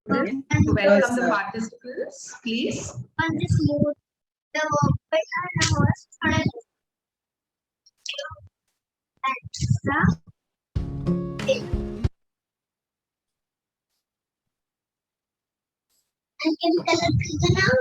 To welcome the participants, please. On this mode, the and can color now.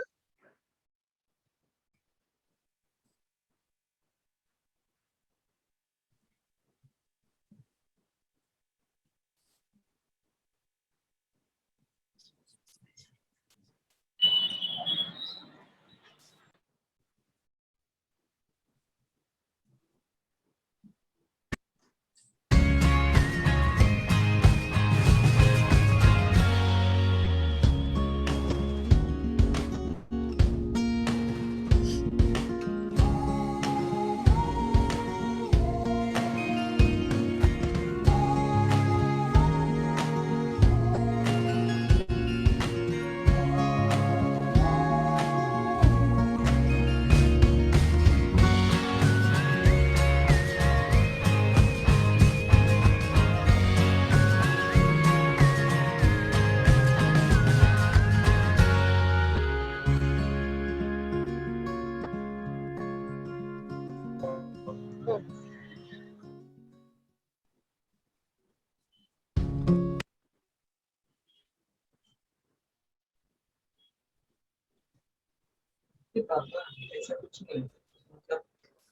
ऐसा कुछ नहीं, मतलब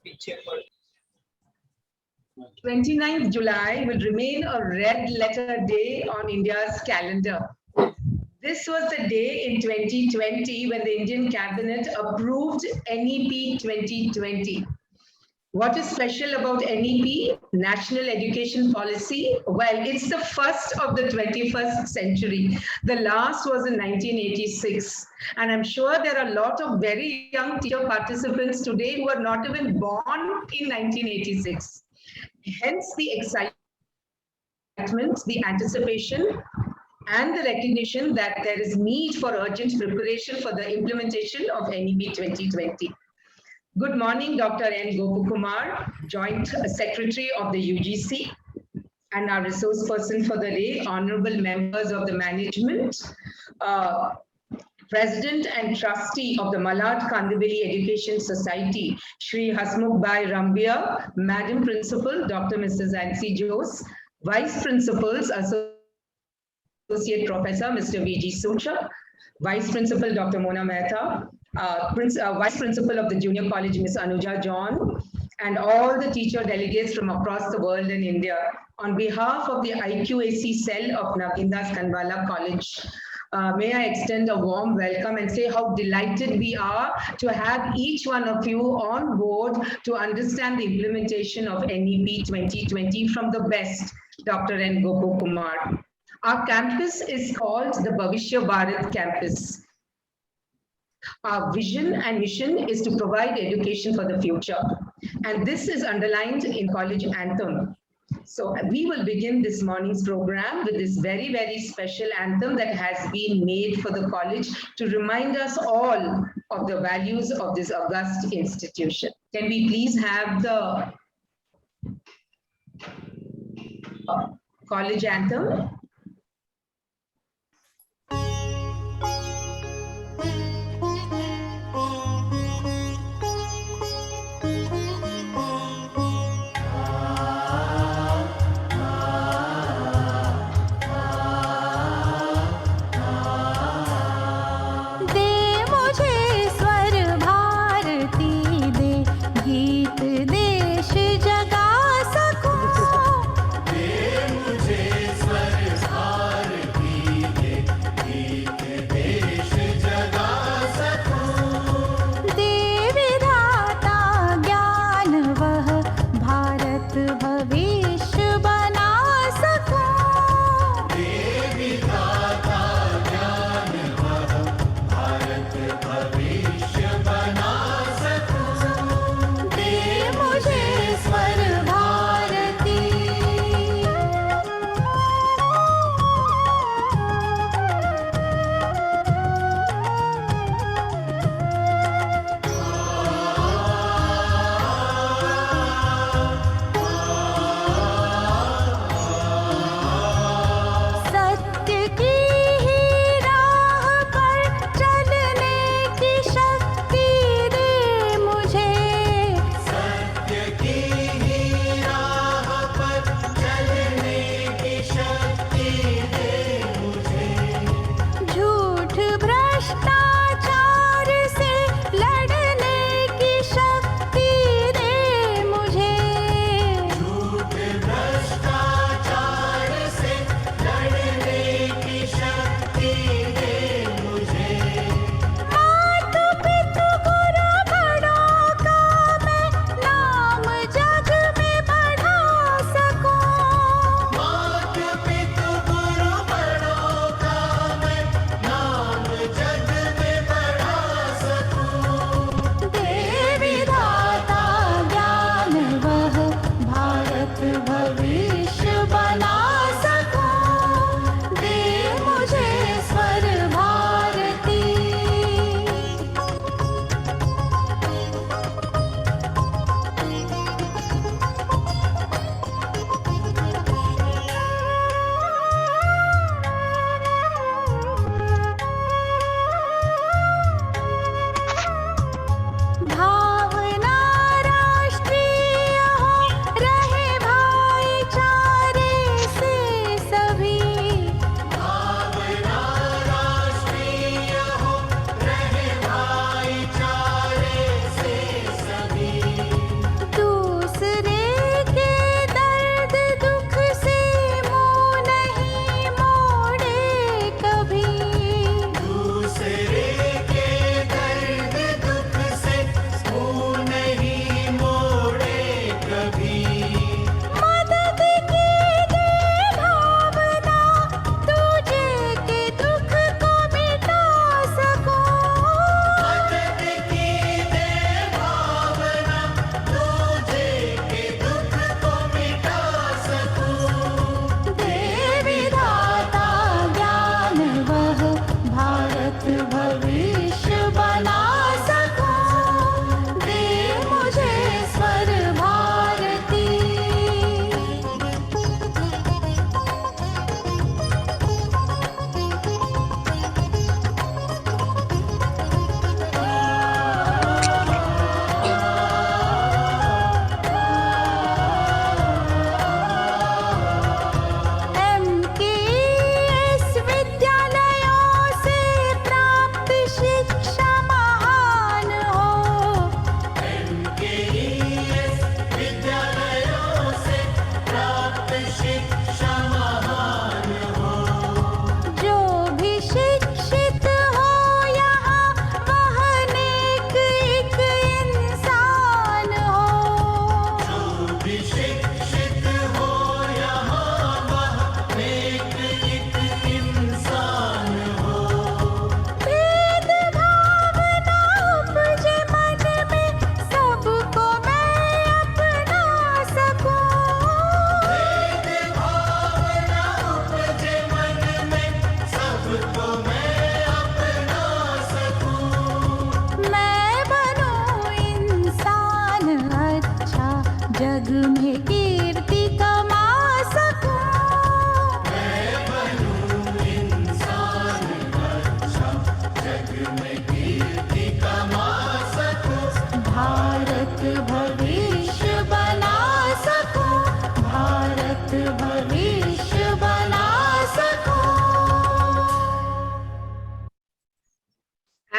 पीछे पर 29th July will remain a red letter day on India's calendar. This was the day in 2020 when the Indian cabinet approved NEP 2020. What is special about NEP, National Education Policy? Well, it's the first of the 21st century. The last was in 1986. And I'm sure there are a lot of very young teacher participants today who are not even born in 1986. Hence the excitement, the anticipation, and the recognition that there is need for urgent preparation for the implementation of NEP 2020. Good morning, Dr. N. Gopakumar, Joint Secretary of the UGC, and our resource person for the day, honorable members of the management, President and Trustee of the Malad Kandivali Education Society, Shri Hasmukh Bhai Rambia, Madam Principal, Dr. Mrs. Nancy Jose, Vice Principals, Associate Professor, Mr. V.G. Sucha, Vice Principal, Dr. Mona Mehta, Vice Principal of the Junior College, Ms. Anuja John, and all the teacher delegates from across the world in India. On behalf of the IQAC cell of Nagindas Kanwala College, may I extend a warm welcome and say how delighted we are to have each one of you on board to understand the implementation of NEP 2020 from the best, Dr. N. Gopakumar. Our campus is called the Bhavishya Bharat Campus. Our vision and mission is to provide education for the future. And this is underlined in college anthem. So we will begin this morning's program with this very, very special anthem that has been made for the college to remind us all of the values of this august institution. Can we please have the college anthem? देश जगा सकूं, दे मुझे स्वर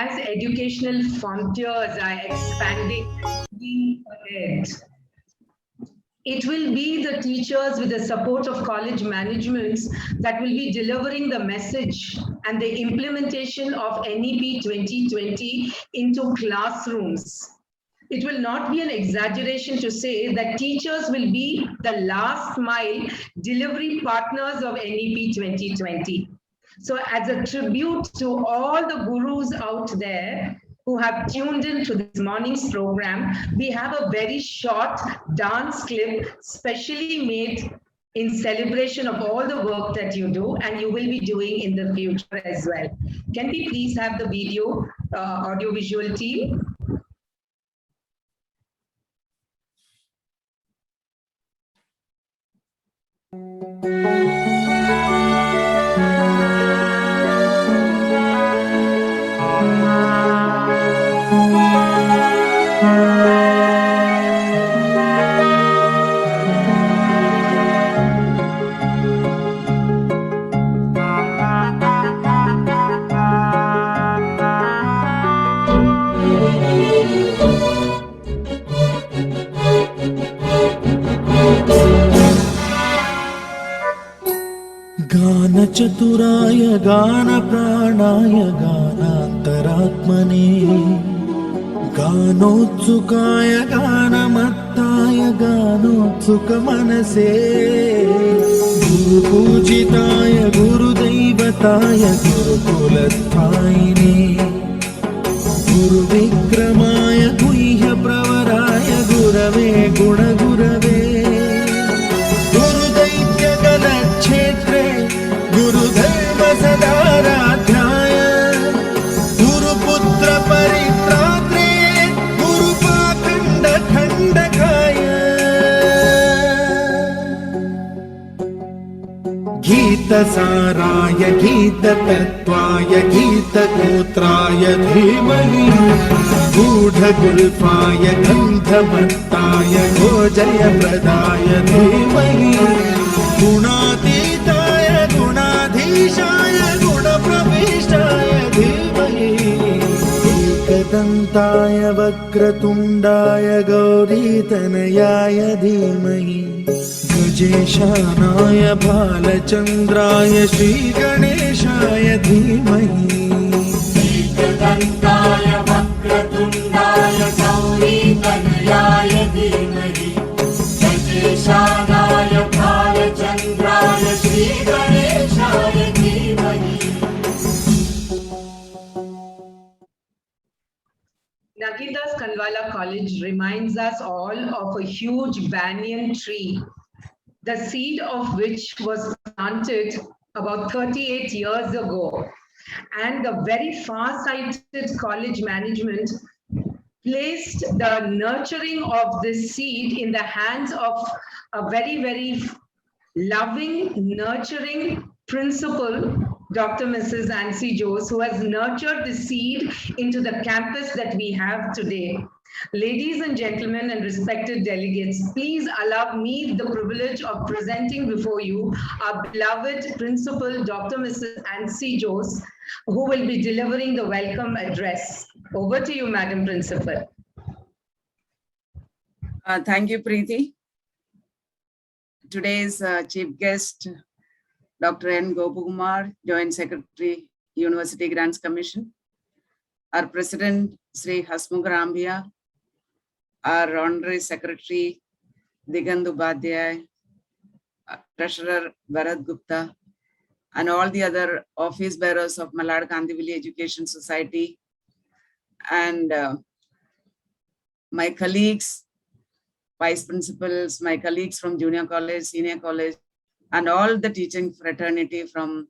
as educational frontiers are expanding ahead, it will be the teachers with the support of college managements that will be delivering the message and the implementation of NEP 2020 into classrooms. It will not be an exaggeration to say that teachers will be the last mile delivery partners of NEP 2020. So as a tribute to all the gurus out there who have tuned in to this morning's program, we have a very short dance clip specially made in celebration of all the work that you do and you will be doing in the future as well. Can we please have the video, audio-visual team? चतुराय गान प्राणाय गानान्तरात्मने गानोत्सुकाय गानमत्ताय गानोत्सुक मनसे गुरुपूजिताय गुरुदैवताय गुरुकुलस्थायिने गुरुविक्रमाय गुह्य प्रवराय गुरवे गुणगुरवे गुरुदैत्यगलक्षेत्रे गुरुधर्म सदाराध्याय गुरुपुत्र परित्रात्रे गुरुपाखण्ड खण्डकाय गीतसाराय गीततत्त्वाय गीतगोत्राय धीमहि गूढगुल्फाय गन्धमत्ताय गोजयप्रदाय धीमहि गुणातीताय गुणाधीशाय गुणप्रविष्टाय धीमहि एकदन्ताय वक्रतुण्डाय गौरीतनयाय धीमहि गजेशानाय भालचन्द्राय श्रीगणेशाय धीमहि एकदन्ताय वक्रतुण्डाय गौरीतनयाय धीमहि गजेशानाय भालचन्द्राय श्रीगणेशाय धीमहि. Nagindas Kanwala College reminds us all of a huge banyan tree, the seed of which was planted about 38 years ago. And the very far-sighted college management placed the nurturing of this seed in the hands of a very, very loving, nurturing principal, Dr. Mrs. Nancy Jose, who has nurtured the seed into the campus that we have today. Ladies and gentlemen and respected delegates, please allow me the privilege of presenting before you our beloved principal, Dr. Mrs. Nancy Jose, who will be delivering the welcome address. Over to you, Madam Principal. Thank you, Preeti. Today's chief guest, Dr. N. Gopakumar, Joint Secretary, University Grants Commission. Our President, Sri Hasmukh Rambia, our Honorary Secretary, Digant Upadhyay, Treasurer Bharat Gupta, and all the other office bearers of Malad Kandivali Education Society, and my colleagues, vice principals, my colleagues from junior college, senior college, and all the teaching fraternity from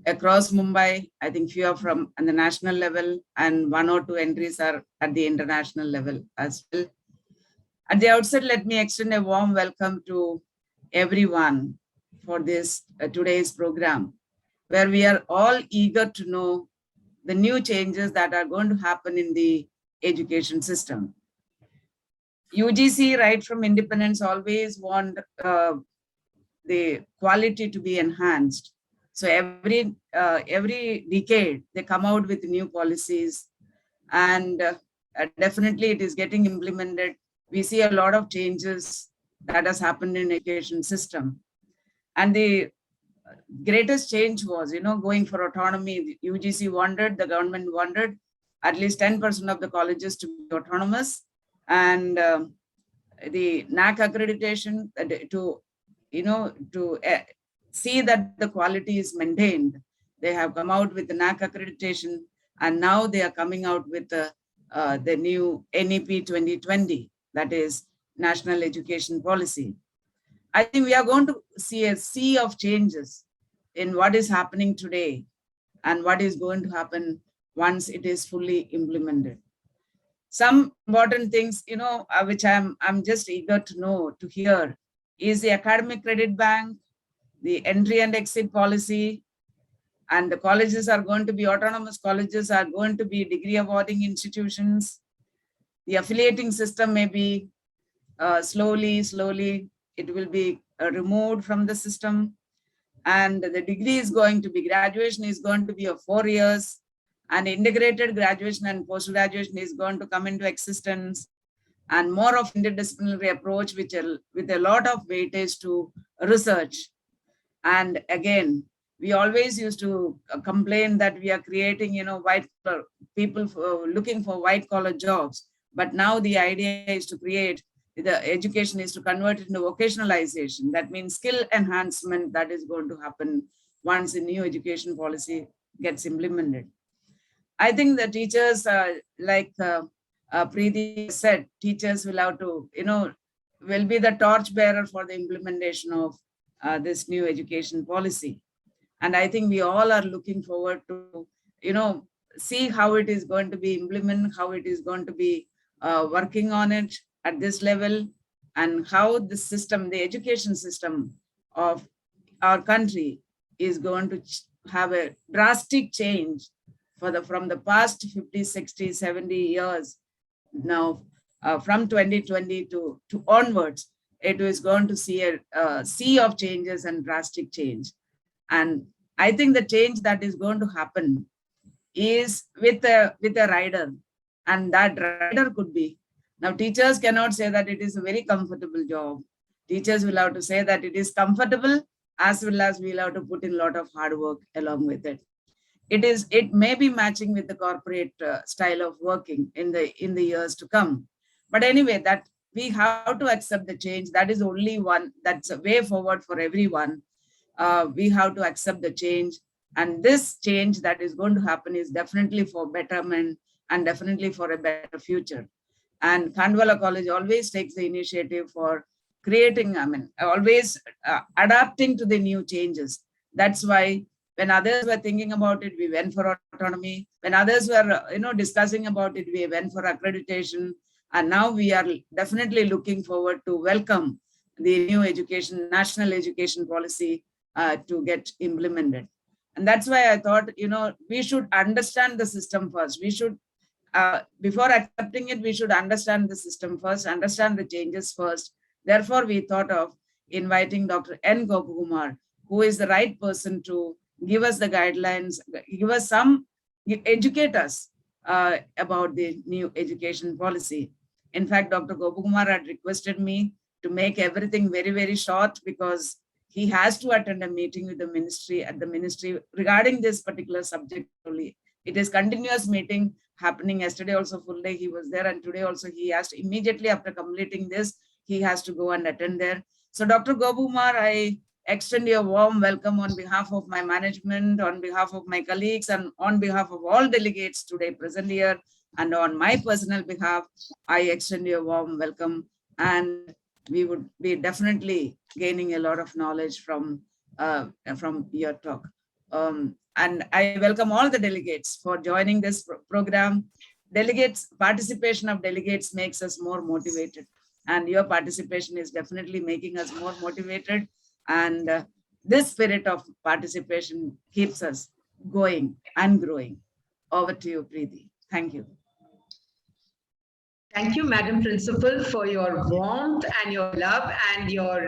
across Mumbai. I think few are from at the national level and 1 or 2 entries are at the international level as well. At the outset, let me extend a warm welcome to everyone for this today's program, where we are all eager to know the new changes that are going to happen in the education system. UGC, right from independence, always want the quality to be enhanced. So every every decade they come out with new policies, and definitely it is getting implemented. We see a lot of changes that has happened in education system. And the greatest change was, going for autonomy. The UGC wanted, the government wanted at least 10% of the colleges to be autonomous, and the NAC accreditation to see that the quality is maintained. They have come out with the NAC accreditation, and now they are coming out with the new NEP 2020, that is National Education Policy. I think we are going to see a sea of changes in what is happening today and what is going to happen once it is fully implemented. Some important things, which I'm just eager to hear, is the academic credit bank, the entry and exit policy, and the colleges are going to be autonomous colleges, are going to be degree awarding institutions. The affiliating system may be slowly, it will be removed from the system. And the degree is going to be, graduation is going to be of 4 years, and integrated graduation and post-graduation is going to come into existence, and more of interdisciplinary approach, with a lot of weightage to research. And again, we always used to complain that we are creating, white collar people looking for white collar jobs. But now the idea is to create, the education is to convert it into vocationalization. That means skill enhancement that is going to happen once the new education policy gets implemented. I think the teachers, like Preeti said, teachers will have to, will be the torch bearer for the implementation of this new education policy. And I think we all are looking forward to, see how it is going to be implemented, how it is going to be working on it at this level, and how the system, the education system of our country is going to have a drastic change from the past 50, 60, 70 years. Now, from 2020 to onwards, it is going to see a sea of changes and drastic change. And I think the change that is going to happen is with a rider, and that rider could be, now teachers cannot say that it is a very comfortable job. Teachers will have to say that it is comfortable, as well as we'll have to put in a lot of hard work along with it. It may be matching with the corporate style of working in the years to come. But anyway, that we have to accept the change. That is only one, that's a way forward for everyone. We have to accept the change. And this change that is going to happen is definitely for betterment and definitely for a better future. And Khandwala College always takes the initiative for creating, always adapting to the new changes. That's why when others were thinking about it, we went for autonomy. When others were, discussing about it, we went for accreditation. And now we are definitely looking forward to welcome the new national education policy to get implemented. And that's why I thought, we should understand the system first. We should, before accepting it, we should understand the system first, understand the changes first. Therefore, we thought of inviting Dr. N. Gopakumar, who is the right person to give us the guidelines, educate us about the new education policy. In fact, Dr. Gopakumar had requested me to make everything very, very short, because he has to attend a meeting with the ministry regarding this particular subject only. It is continuous meeting happening. Yesterday also full day he was there, and today also he has to, immediately after completing this, he has to go and attend there. So Dr. Gopakumar, I extend you a warm welcome on behalf of my management, on behalf of my colleagues, and on behalf of all delegates today present here, and on my personal behalf, I extend you a warm welcome. And we would be definitely gaining a lot of knowledge from your talk. And I welcome all the delegates for joining this program. Participation of delegates makes us more motivated, and your participation is definitely making us more motivated. And this spirit of participation keeps us going and growing. Over to you, Preeti. Thank you. Thank you, Madam Principal, for your warmth and your love and your,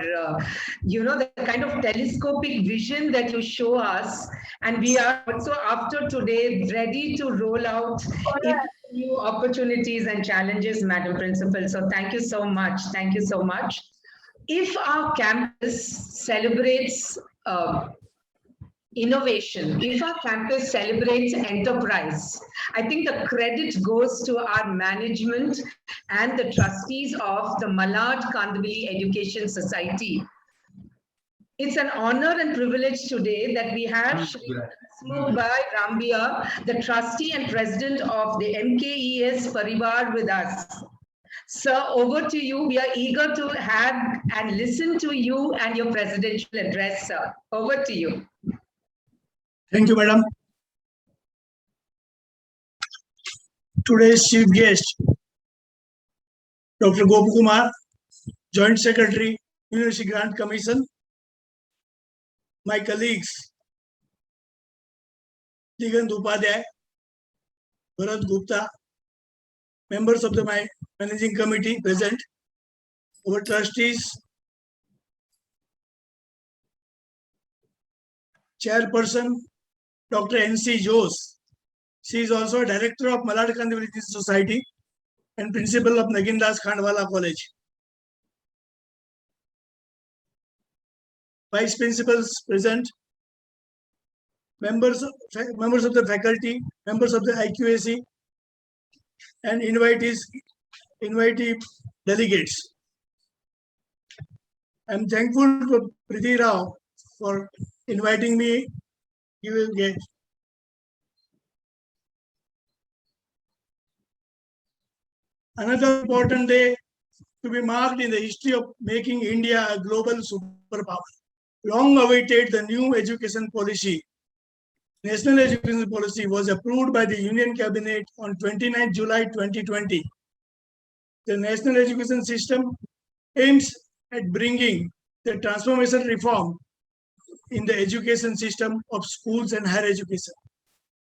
the kind of telescopic vision that you show us. And we are also, after today, ready to roll out into new opportunities and challenges, Madam Principal. So thank you so much. Thank you so much. If our campus celebrates innovation, if our campus celebrates enterprise, I think the credit goes to our management and the trustees of the Malad Kandavali Education Society. It's an honor and privilege today that we have Shri Hasmukh Bhai Rambia, the trustee and president of the MKES Parivar with us. Sir, over to you. We are eager to have and listen to you and your presidential address, sir. Over to you. Thank you, madam. Today's chief guest, Dr. Gopakumar, Joint Secretary, University Grant Commission, my colleagues, Digant Upadhyay, Bharat Gupta, members of my managing committee present, our trustees, chairperson, Dr. N.C. Jose. She is also a director of Malad Kandavali Society and principal of Nagindas Khandwala College. Vice principals present, members of the faculty, members of the IQAC, and invitee delegates. I am thankful to Priti Rao for inviting me. You will get. Another important day to be marked in the history of making India a global superpower. Long awaited, the new education policy, National Education Policy, was approved by the Union Cabinet on 29 July 2020. The National Education System aims at bringing the transformation reform in the education system of schools and higher education.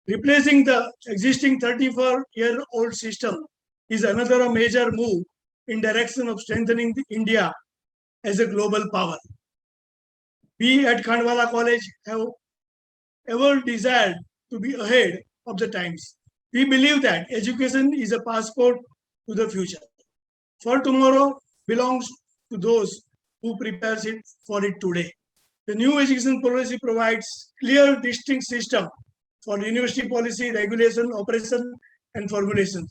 Replacing the existing 34-year-old system is another major move in direction of strengthening India as a global power. We at Khandwala College have ever desired to be ahead of the times. We believe that education is a passport to the future. For tomorrow belongs to those who prepare for it today. The new education policy provides clear, distinct system for university policy, regulation, operation, and formulation.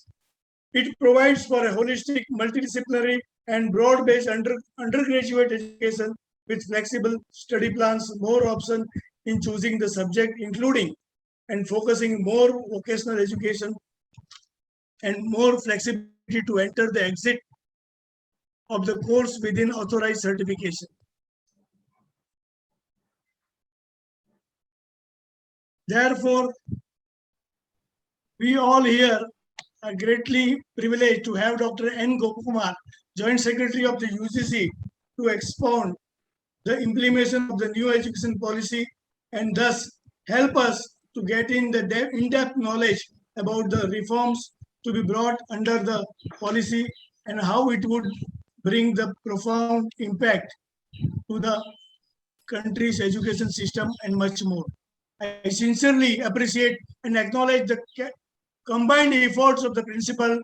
It provides for a holistic, multidisciplinary, and broad-based undergraduate education with flexible study plans, more options in choosing the subject, including and focusing more vocational education and more flexibility to enter the exit of the course within authorized certification. Therefore, we all here are greatly privileged to have Dr. N. Gopakumar, Joint Secretary of the UGC, to expound the implementation of the new education policy and thus help us to get in the in-depth knowledge about the reforms to be brought under the policy and how it would bring the profound impact to the country's education system and much more. I sincerely appreciate and acknowledge the combined efforts of the principal,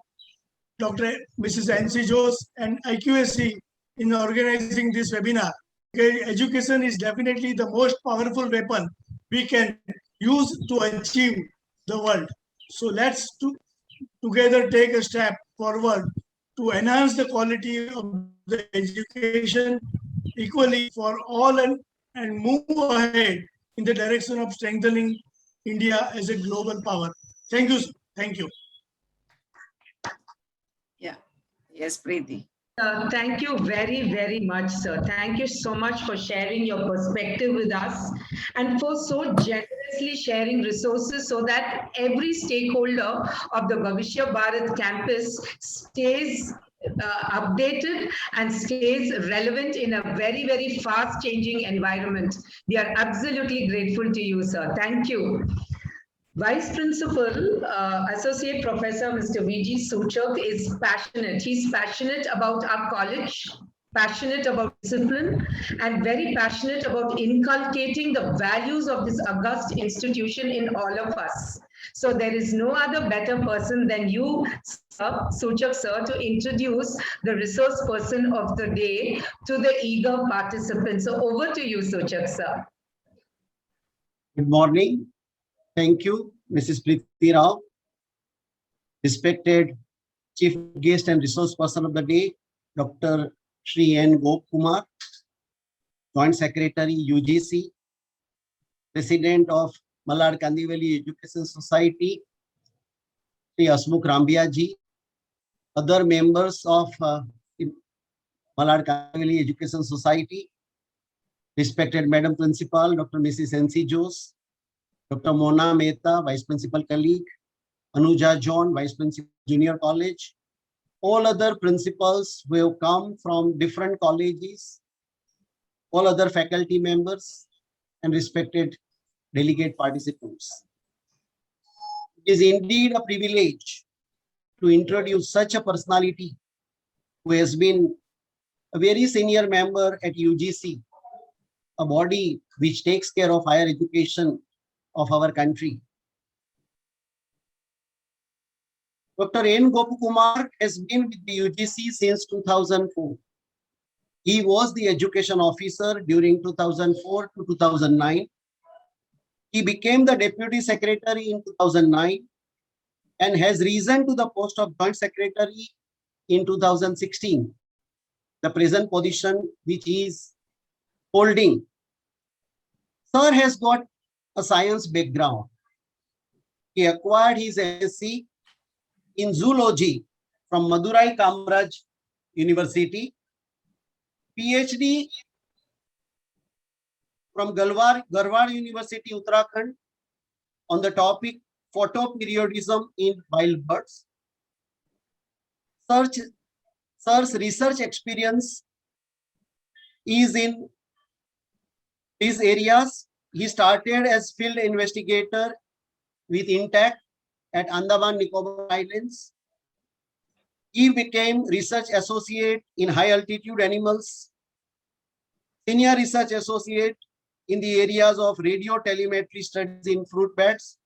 Dr. Mrs. N.C. Jose, and IQAC in organizing this webinar. Education is definitely the most powerful weapon we can use to achieve the world. So let's together take a step forward to enhance the quality of the education equally for all and move ahead in the direction of strengthening India as a global power. Thank you. Thank you. Yeah. Yes, Preeti. Thank you very, very much, sir. Thank you so much for sharing your perspective with us and for so generously sharing resources so that every stakeholder of the Bhavishya Bharat campus stays updated and stays relevant in a very, very fast changing environment. We are absolutely grateful to you, sir. Thank you. Vice Principal, Associate Professor Mr. V.G. Suchak is passionate. He's passionate about our college, passionate about discipline, and very passionate about inculcating the values of this august institution in all of us. So there is no other better person than you, sir, Suchak sir, to introduce the resource person of the day to the eager participants. So over to you, Suchak sir. Good morning. Thank you, Mrs. Preeti Rao. Respected Chief Guest and Resource Person of the Day, Dr. Shri N. Gopkumar, Joint Secretary, UGC, President of Malad Kandivali Education Society, Shri Hasmukh Rambia ji, other members of Malad Kandivali Education Society, respected Madam Principal, Dr. Mrs. N.C. Jose, Dr. Mona Mehta, Vice Principal colleague, Anuja John, Vice Principal Junior College, all other principals who have come from different colleges, all other faculty members, and respected delegate participants. It is indeed a privilege to introduce such a personality who has been a very senior member at UGC, a body which takes care of higher education of our country. Dr. N. Gopakumar has been with the UGC since 2004. He was the education officer during 2004 to 2009. He became the deputy secretary in 2009 and has risen to the post of joint secretary in 2016, the present position which he is holding. Sir has got a science background. He acquired his MSc in zoology from Madurai Kamaraj University, PhD from Garhwal University, Uttarakhand, on the topic photoperiodism in wild birds. Sir's research experience is in these areas. He started as field investigator with INTAC at Andaman Nicobar Islands. He became research associate in high altitude animals, senior research associate in the areas of radio telemetry studies in fruit bats,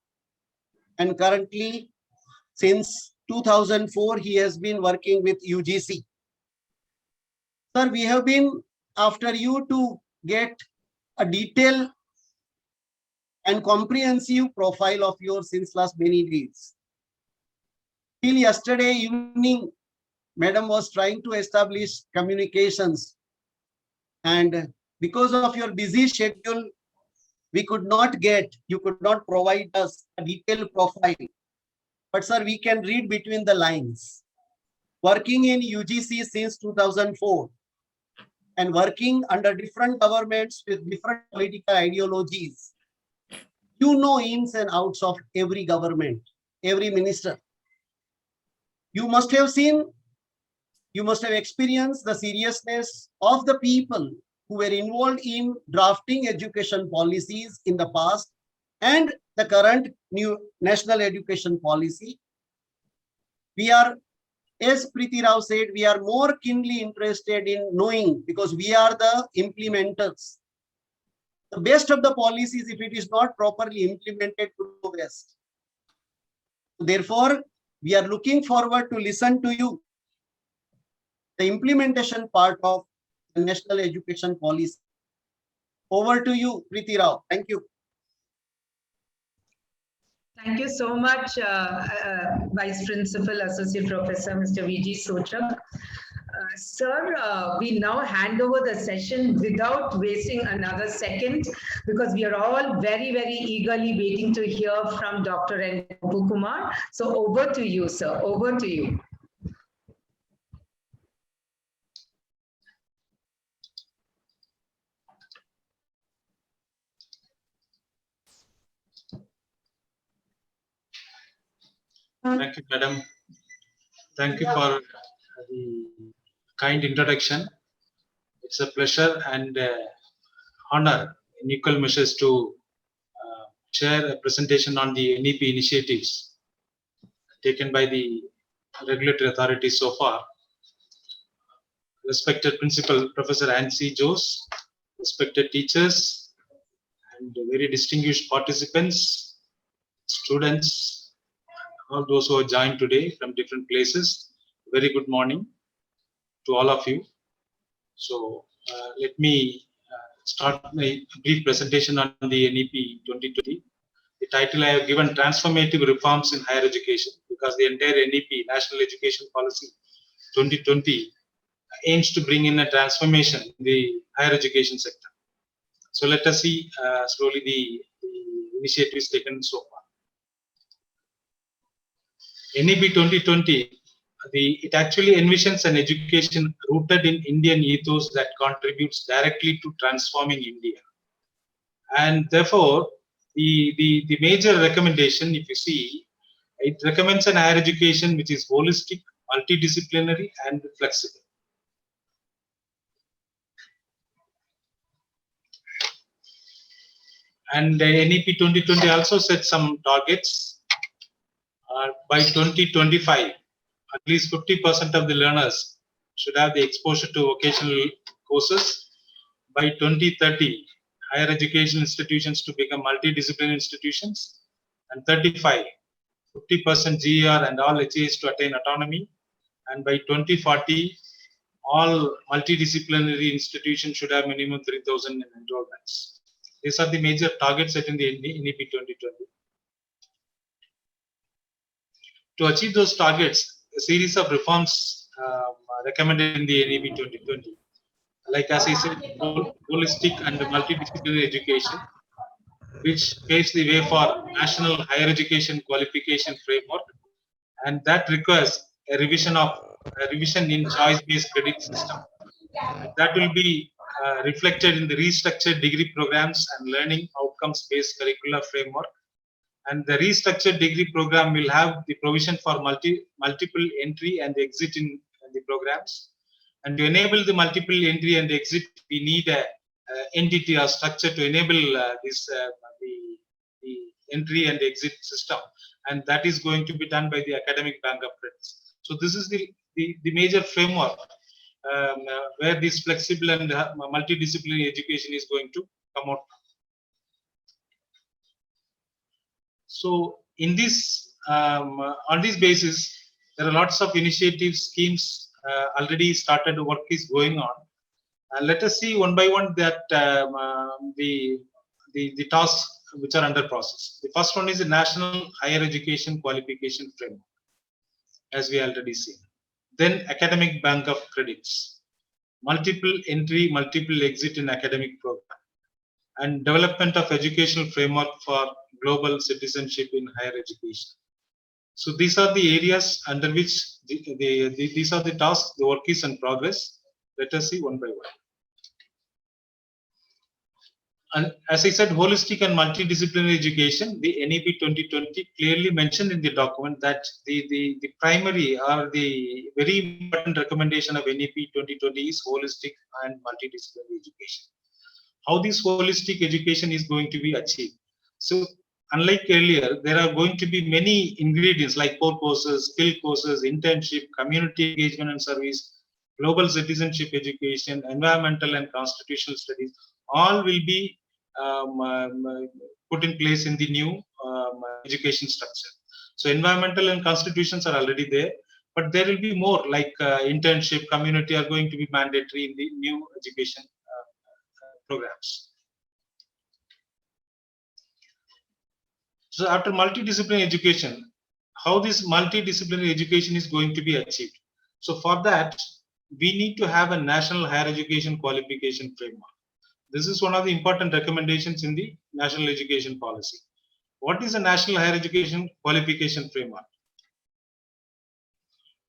and currently since 2004 he has been working with UGC. Sir, we have been after you to get a detailed and comprehensive profile of yours since last many days. Till yesterday evening, Madam was trying to establish communications, and because of your busy schedule, you could not provide us a detailed profile. But sir, we can read between the lines. Working in UGC since 2004 and working under different governments with different political ideologies, you know ins and outs of every government, every minister. You must have seen, you must have experienced the seriousness of the people who were involved in drafting education policies in the past and the current new national education policy. We are, as Preeti Rao said, we are more keenly interested in knowing because we are the implementers. The best of the policies, if it is not properly implemented, to go west. Therefore, we are looking forward to listen to you, the implementation part of the national education policy. Over to you, Preeti Rao. Thank you. Thank you so much, Vice Principal, Associate Professor, Mr. V.G. Suchak. Sir, we now hand over the session without wasting another second because we are all very, very eagerly waiting to hear from Dr. N. Gopakumar. So over to you, sir. Over to you. Thank you, madam. Thank you for the kind introduction. It's a pleasure and honor in equal measures to share a presentation on the NEP initiatives taken by the regulatory authorities so far. Respected Principal Professor Nancy Jose, respected teachers, and very distinguished participants, students, all those who have joined today from different places. Very good morning to all of you. So let me start my brief presentation on the NEP 2020. The title I have given, Transformative Reforms in Higher Education, because the entire NEP, National Education Policy 2020, aims to bring in a transformation in the higher education sector. So let us see slowly the initiatives taken so far. NEP 2020, it actually envisions an education rooted in Indian ethos that contributes directly to transforming India. And therefore, the major recommendation, if you see, it recommends an higher education which is holistic, multidisciplinary, and flexible. And NEP 2020 also set some targets. By 2025, at least 50% of the learners should have the exposure to vocational courses. By 2030, higher education institutions to become multidisciplinary institutions. And 35, 50% GER and all HAs to attain autonomy. And by 2040, all multidisciplinary institutions should have minimum 3,000 enrollments. These are the major targets set in the NEP 2020. To achieve those targets, a series of reforms recommended in the NEP 2020. Like as I said, holistic and multidisciplinary education, which paves the way for National Higher Education Qualification Framework, and that requires a revision in choice-based credit system. That will be reflected in the restructured degree programs and learning outcomes-based curricular framework. And the restructured degree program will have the provision for multiple entry and exit in the programs. And to enable the multiple entry and exit, we need a entity or structure to enable the entry and exit system. And that is going to be done by the Academic Bank of Credits. So this is the major framework where this flexible and multidisciplinary education is going to come out. So in this, on this basis, there are lots of initiatives, schemes already started, work is going on. Let us see one by one that the tasks which are under process. The first one is the National Higher Education Qualification Framework, as we already seen. Then Academic Bank of Credits, multiple entry, multiple exit in academic program, and development of educational framework for global citizenship in higher education. So these are the areas under which these are the tasks, the work is in progress. Let us see one by one. And as I said, holistic and multidisciplinary education, the NEP 2020 clearly mentioned in the document that the primary or the very important recommendation of NEP 2020 is holistic and multidisciplinary education. How this holistic education is going to be achieved? So unlike earlier, there are going to be many ingredients like core courses, skill courses, internship, community engagement and service, global citizenship education, environmental and constitutional studies, all will be put in place in the new education structure. So environmental and constitutions are already there, but there will be more like internship, community are going to be mandatory in the new education programs. So after multidisciplinary education, how this multidisciplinary education is going to be achieved? So for that, we need to have a National Higher Education Qualification Framework. This is one of the important recommendations in the National Education Policy. What is a National Higher Education Qualification Framework?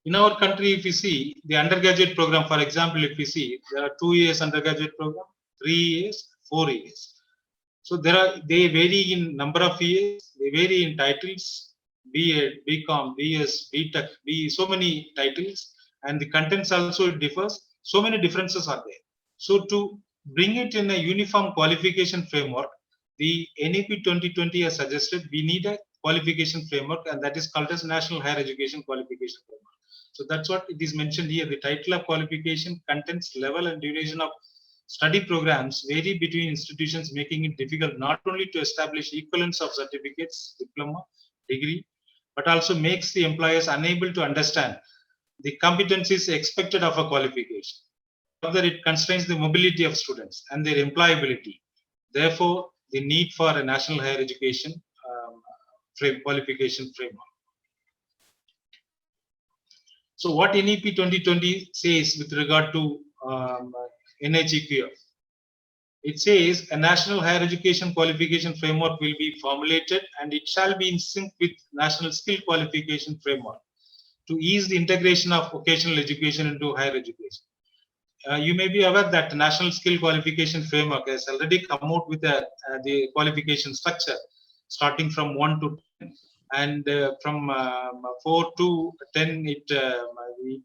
In our country, if you see the undergraduate program, for example, if you see, there are 2 years undergraduate program, 3 years, 4 years. So they vary in number of years, they vary in titles, B.Ed, B.Com, B.S, B.Tech, so many titles, and the contents also differs. So many differences are there. So to bring it in a uniform qualification framework, the NEP 2020 has suggested we need a qualification framework, and that is called as National Higher Education Qualification Framework. So that's what it is mentioned here. The title of qualification, contents, level, and duration of study programs vary between institutions, making it difficult not only to establish equivalence of certificates, diploma, degree, but also makes the employers unable to understand the competencies expected of a qualification. Further, it constrains the mobility of students and their employability. Therefore, the need for a national higher education qualification framework. So what NEP 2020 says with regard to NHEQF? It says a national higher education qualification framework will be formulated and it shall be in sync with national skill qualification framework to ease the integration of vocational education into higher education. You may be aware that the National Skill Qualification Framework has already come out with the qualification structure starting from 1 to 10, and from 4 to 10 it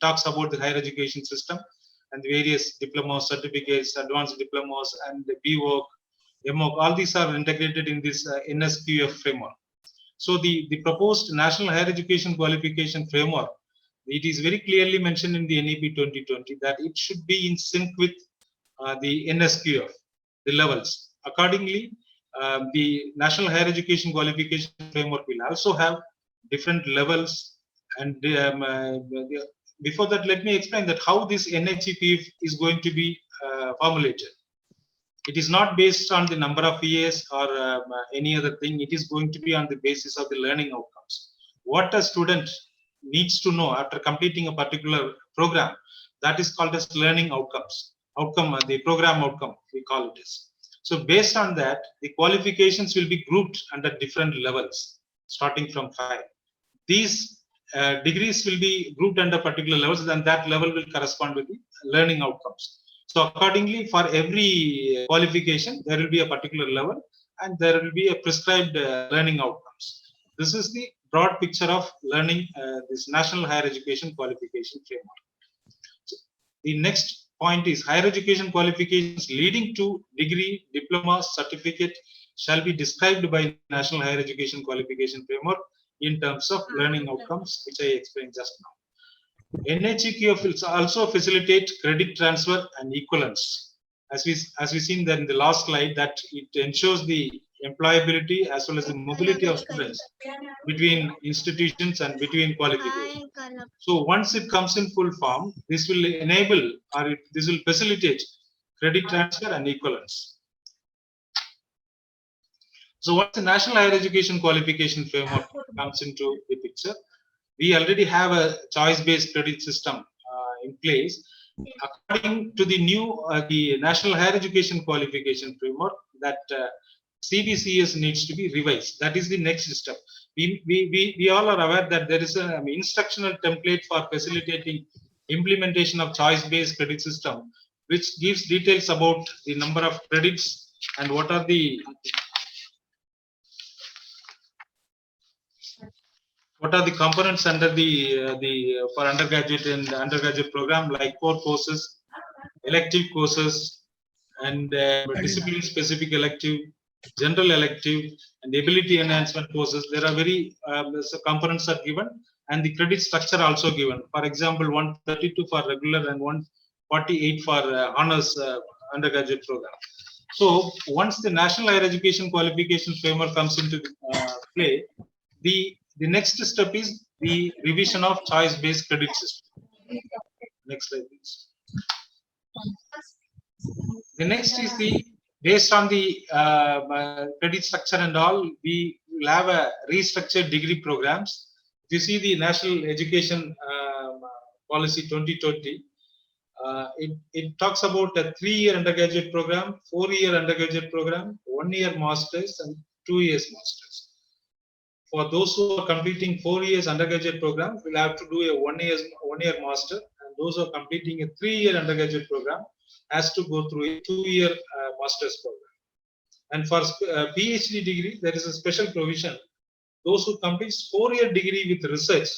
talks about the higher education system and the various diplomas, certificates, advanced diplomas, and the BVOC, MOC, all these are integrated in this NSQF framework. So the proposed National Higher Education Qualification Framework, it is very clearly mentioned in the NEP 2020 that it should be in sync with the NSQF, the levels. Accordingly, the National Higher Education Qualification Framework will also have different levels. And before that, let me explain that how this NHEQF is going to be formulated. It is not based on the number of years or any other thing. It is going to be on the basis of the learning outcomes. What a student needs to know after completing a particular program, that is called as learning outcomes. The program outcome, we call it as. So based on that, the qualifications will be grouped under different levels, starting from 5. These degrees will be grouped under particular levels, and that level will correspond with the learning outcomes. So accordingly, for every qualification, there will be a particular level and there will be a prescribed learning outcomes. This is the broad picture of learning this National Higher Education Qualification Framework. So the next point is higher education qualifications leading to degree, diploma, certificate shall be described by National Higher Education Qualification Framework in terms of learning outcomes, which I explained just now. NHEQF will also facilitate credit transfer and equivalence. As we seen that in the last slide, that it ensures the employability as well as the mobility of students between institutions and between qualifications. So once it comes in full form, this will enable or this will facilitate credit transfer and equivalence. So once the National Higher Education Qualification Framework comes into the picture, we already have a choice-based credit system in place. According to the new the National Higher Education Qualification Framework, that CBCS needs to be revised. That is the next step. We all are aware that there is an instructional template for facilitating implementation of choice-based credit system, which gives details about the number of credits and what are the components under the for undergraduate and undergraduate program, like core courses, elective courses, and discipline specific elective, general elective, and ability enhancement courses. There are very components are given, and the credit structure also given. For example, 132 for regular and 148 for honors undergraduate program. So once the National Higher Education Qualification Framework comes into play, the next step is the revision of choice-based credit system. Next slide, please. The next is based on the credit structure and all, we will have a restructured degree programs. If you see the National Education Policy 2020, it talks about a 3-year undergraduate program, 4-year undergraduate program, 1-year masters, and 2 years masters. For those who are completing 4 years undergraduate program, will have to do a 1-year master, and those who are completing a 3-year undergraduate program has to go through a 2-year master's program. And for PhD degree, there is a special provision. Those who complete 4-year degree with research,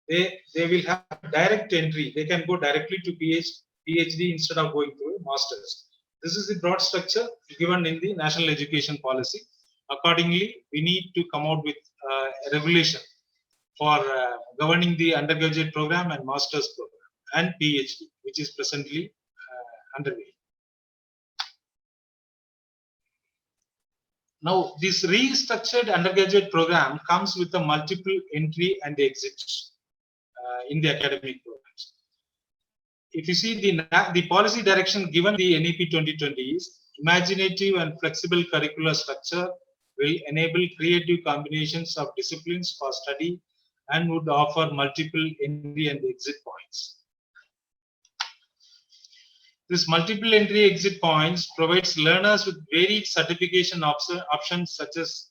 they will have direct entry. They can go directly to PhD instead of going through a master's. This is the broad structure given in the national education policy. Accordingly, we need to come out with a regulation for governing the undergraduate program and master's program and PhD, which is presently underway. Now, this restructured undergraduate program comes with a multiple entry and exit in the academic programs. If you see the policy direction given the NEP 2020 is imaginative and flexible curricular structure will enable creative combinations of disciplines for study and would offer multiple entry and exit points. This multiple entry exit points provides learners with varied certification options such as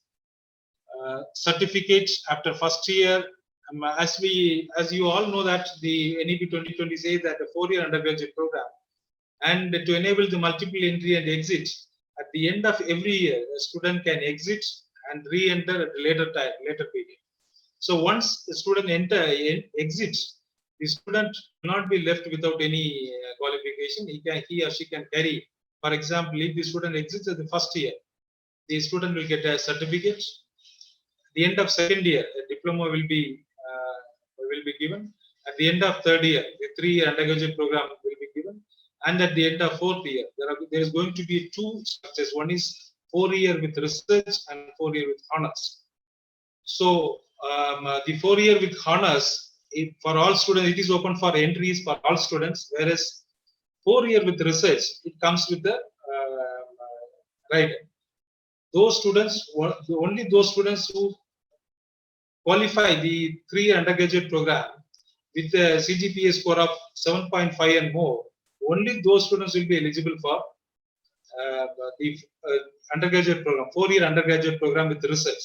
certificates after first year. As you all know that the NEP 2020 says that a 4-year undergraduate program, and to enable the multiple entry and exit, at the end of every year, a student can exit and re-enter at a later period. So once the student exits, the student will not be left without any qualification. He or she can carry. For example, if the student exits at the first year, the student will get a certificate. At the end of second year, a diploma will be given. At the end of third year, the 3-year undergraduate program will be given. And at the end of fourth year, there is going to be 2 structures. One is 4-year with research and 4-year with honors. So the 4-year with honors, for all students, it is open for entries for all students, whereas 4-year with research, it comes with the rider. Those students, only those students who qualify the 3-year undergraduate program with a CGPA score of 7.5 and more, only those students will be eligible for the undergraduate program, 4-year undergraduate program with research.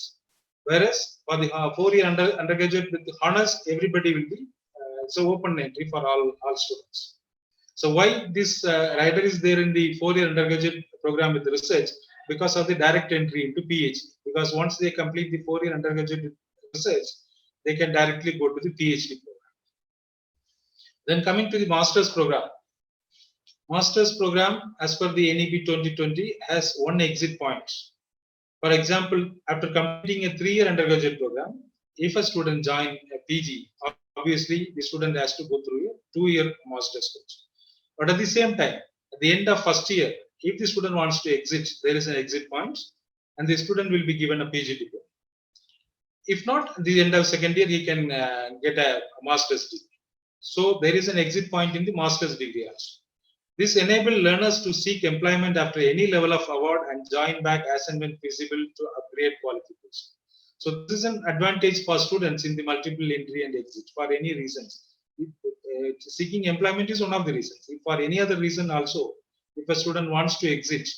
Whereas for the 4-year undergraduate with honors, everybody will be so open entry for all students. So why this rider is there in the 4-year undergraduate program with research? Because of the direct entry into PhD. Because once they complete the 4-year undergraduate research, they can directly go to the PhD program. Then coming to the master's program. Master's program, as per the NEP 2020, has 1 exit point. For example, after completing a 3-year undergraduate program, if a student joins a PG, obviously the student has to go through a 2-year master's course. But at the same time, at the end of first year, if the student wants to exit, there is an exit point, and the student will be given a PG diploma. If not, at the end of second year, he can get a master's degree. So there is an exit point in the master's degree also. This enables learners to seek employment after any level of award and join back as and when feasible to upgrade qualification. So this is an advantage for students in the multiple entry and exit for any reasons. Seeking employment is one of the reasons. If for any other reason also, if a student wants to exit,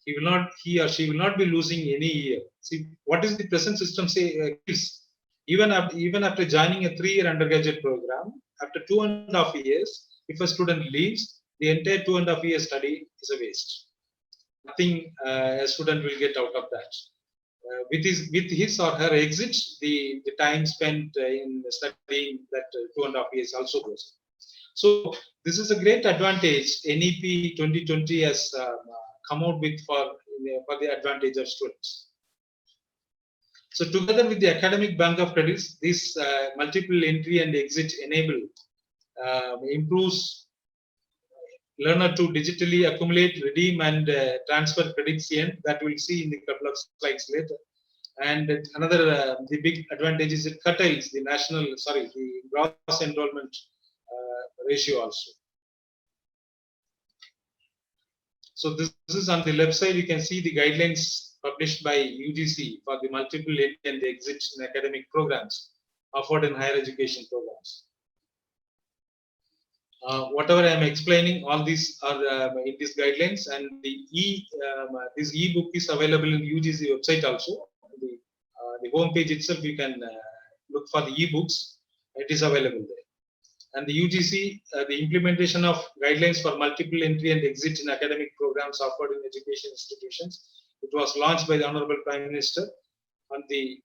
he or she will not be losing any year. See, what is the present system say? Even after joining a 3-year undergraduate program, after 2.5 years, if a student leaves, the entire 2.5 year study is a waste. Nothing a student will get out of that. With his or her exit, the time spent in studying that 2.5 years also goes. So this is a great advantage NEP 2020 has come out with for the advantage of students. So together with the academic bank of credits, this multiple entry and exit improves learner to digitally accumulate, redeem, and transfer credits in that we'll see in the couple of slides later. And another the big advantage is it curtails the the gross enrollment ratio also. So this is on the left side. You can see the guidelines published by UGC for the multiple entry and exit in academic programs offered in higher education programs. Whatever I am explaining, all these are in these guidelines, and this e-book is available in UGC website also. The home page itself, you can look for the e-books. It is available there. And the UGC, the implementation of guidelines for multiple entry and exit in academic programs offered in education institutions. It was launched by the Honorable Prime Minister on the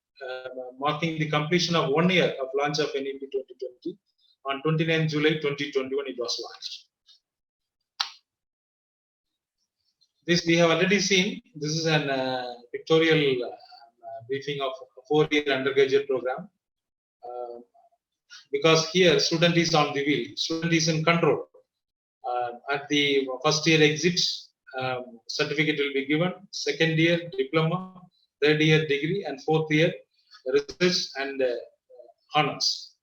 marking the completion of 1 year of launch of NEP 2020. On 29 July 2021, it was launched. This we have already seen. This is an pictorial briefing of a 4-year undergraduate program. Because here student is on the wheel, student is in control. At the first year exit, certificate will be given, second year diploma, third year degree, and fourth year research and honors.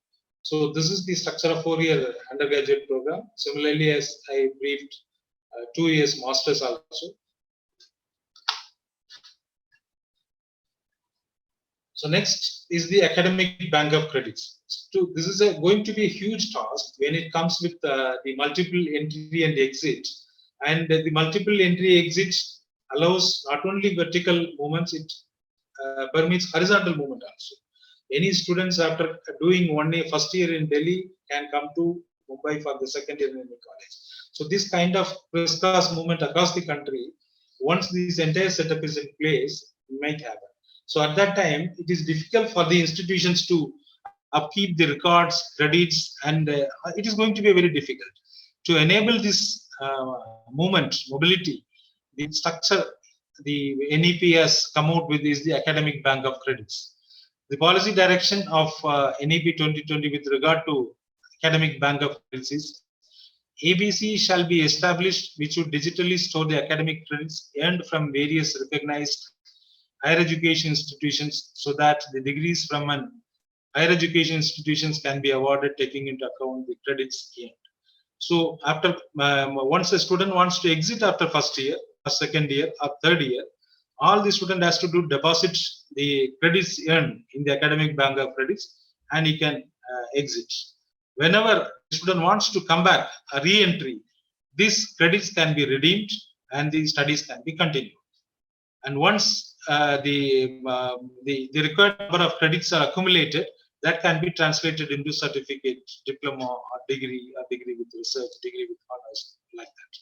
So this is the structure of 4-year undergraduate program. Similarly, as I briefed, 2 years masters also. So next is the academic bank of credits. So this is going to be a huge task when it comes with the multiple entry and exit. And the multiple entry exit allows not only vertical movements, it permits horizontal movement also. Any students after doing 1 year, first year in Delhi can come to Mumbai for the second year in any college. So this kind of crisscross movement across the country, once this entire setup is in place, might happen. So at that time, it is difficult for the institutions to upkeep the records, credits, and it is going to be very difficult. To enable this movement, mobility, the structure the NEP has come out with is the academic bank of credits. The policy direction of NEP 2020 with regard to academic bank of credits is ABC shall be established which would digitally store the academic credits earned from various recognized higher education institutions so that the degrees from an higher education institutions can be awarded taking into account the credits earned. So after once a student wants to exit after first year or second year or third year, all the student has to do deposit the credits earned in the academic bank of credits and he can exit. Whenever the student wants to come back, a re-entry, these credits can be redeemed and the studies can be continued. And once the required number of credits are accumulated, that can be translated into certificate, diploma, or degree with research, degree with honors, like that.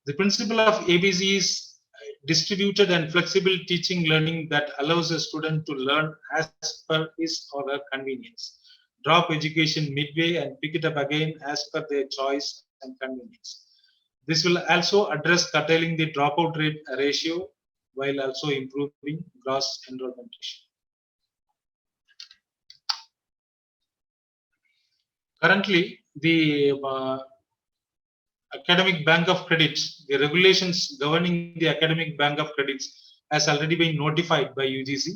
The principle of ABC is distributed and flexible teaching learning that allows a student to learn as per his or her convenience, drop education midway and pick it up again as per their choice and convenience. This will also address curtailing the dropout rate ratio while also improving gross enrollment ratio. Currently, the academic bank of credits, the regulations governing the academic bank of credits has already been notified by UGC.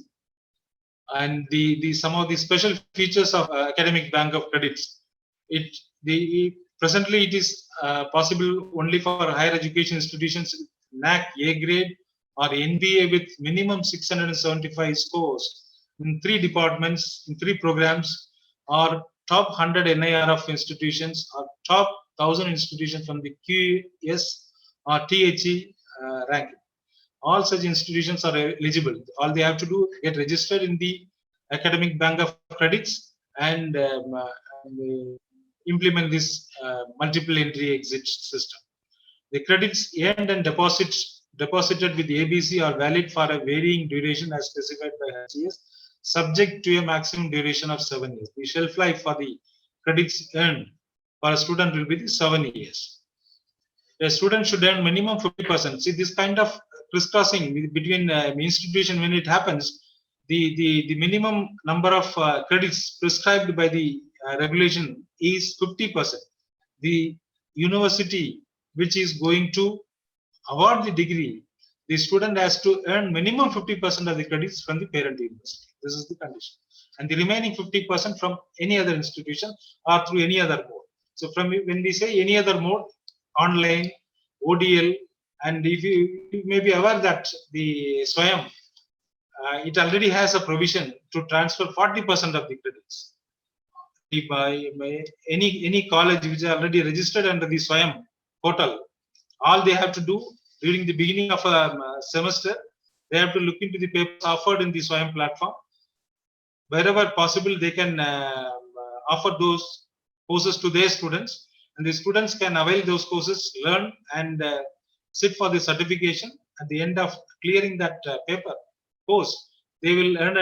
And some of the special features of academic bank of credits, presently it is possible only for higher education institutions, NAC A grade or NBA with minimum 675 scores in 3 departments, in 3 programs, or top 100 NIR of institutions or top 1000 institutions from the QS or THE ranking. All such institutions are eligible. All they have to do is get registered in the academic bank of credits and implement this multiple entry exit system. The credits earned and deposited with ABC are valid for a varying duration as specified by HCS, subject to a maximum duration of 7 years. The shelf life for the credits earned for a student will be 7 years. A student should earn minimum 50%. See, this kind of crisscrossing between institution, when it happens, the minimum number of credits prescribed by the regulation is 50%. The university which is going to award the degree, the student has to earn minimum 50% of the credits from the parent university. This is the condition. And the remaining 50% from any other institution or through any other mode. So from when we say any other mode, online, ODL, and if you may be aware that the SWAYAM, it already has a provision to transfer 40% of the credits. If any college which is already registered under the SWAYAM portal, all they have to do during the beginning of a semester, they have to look into the papers offered in the SWAYAM platform. Wherever possible, they can offer those courses to their students, and the students can avail those courses, learn, and sit for the certification. At the end of clearing that paper course, they will earn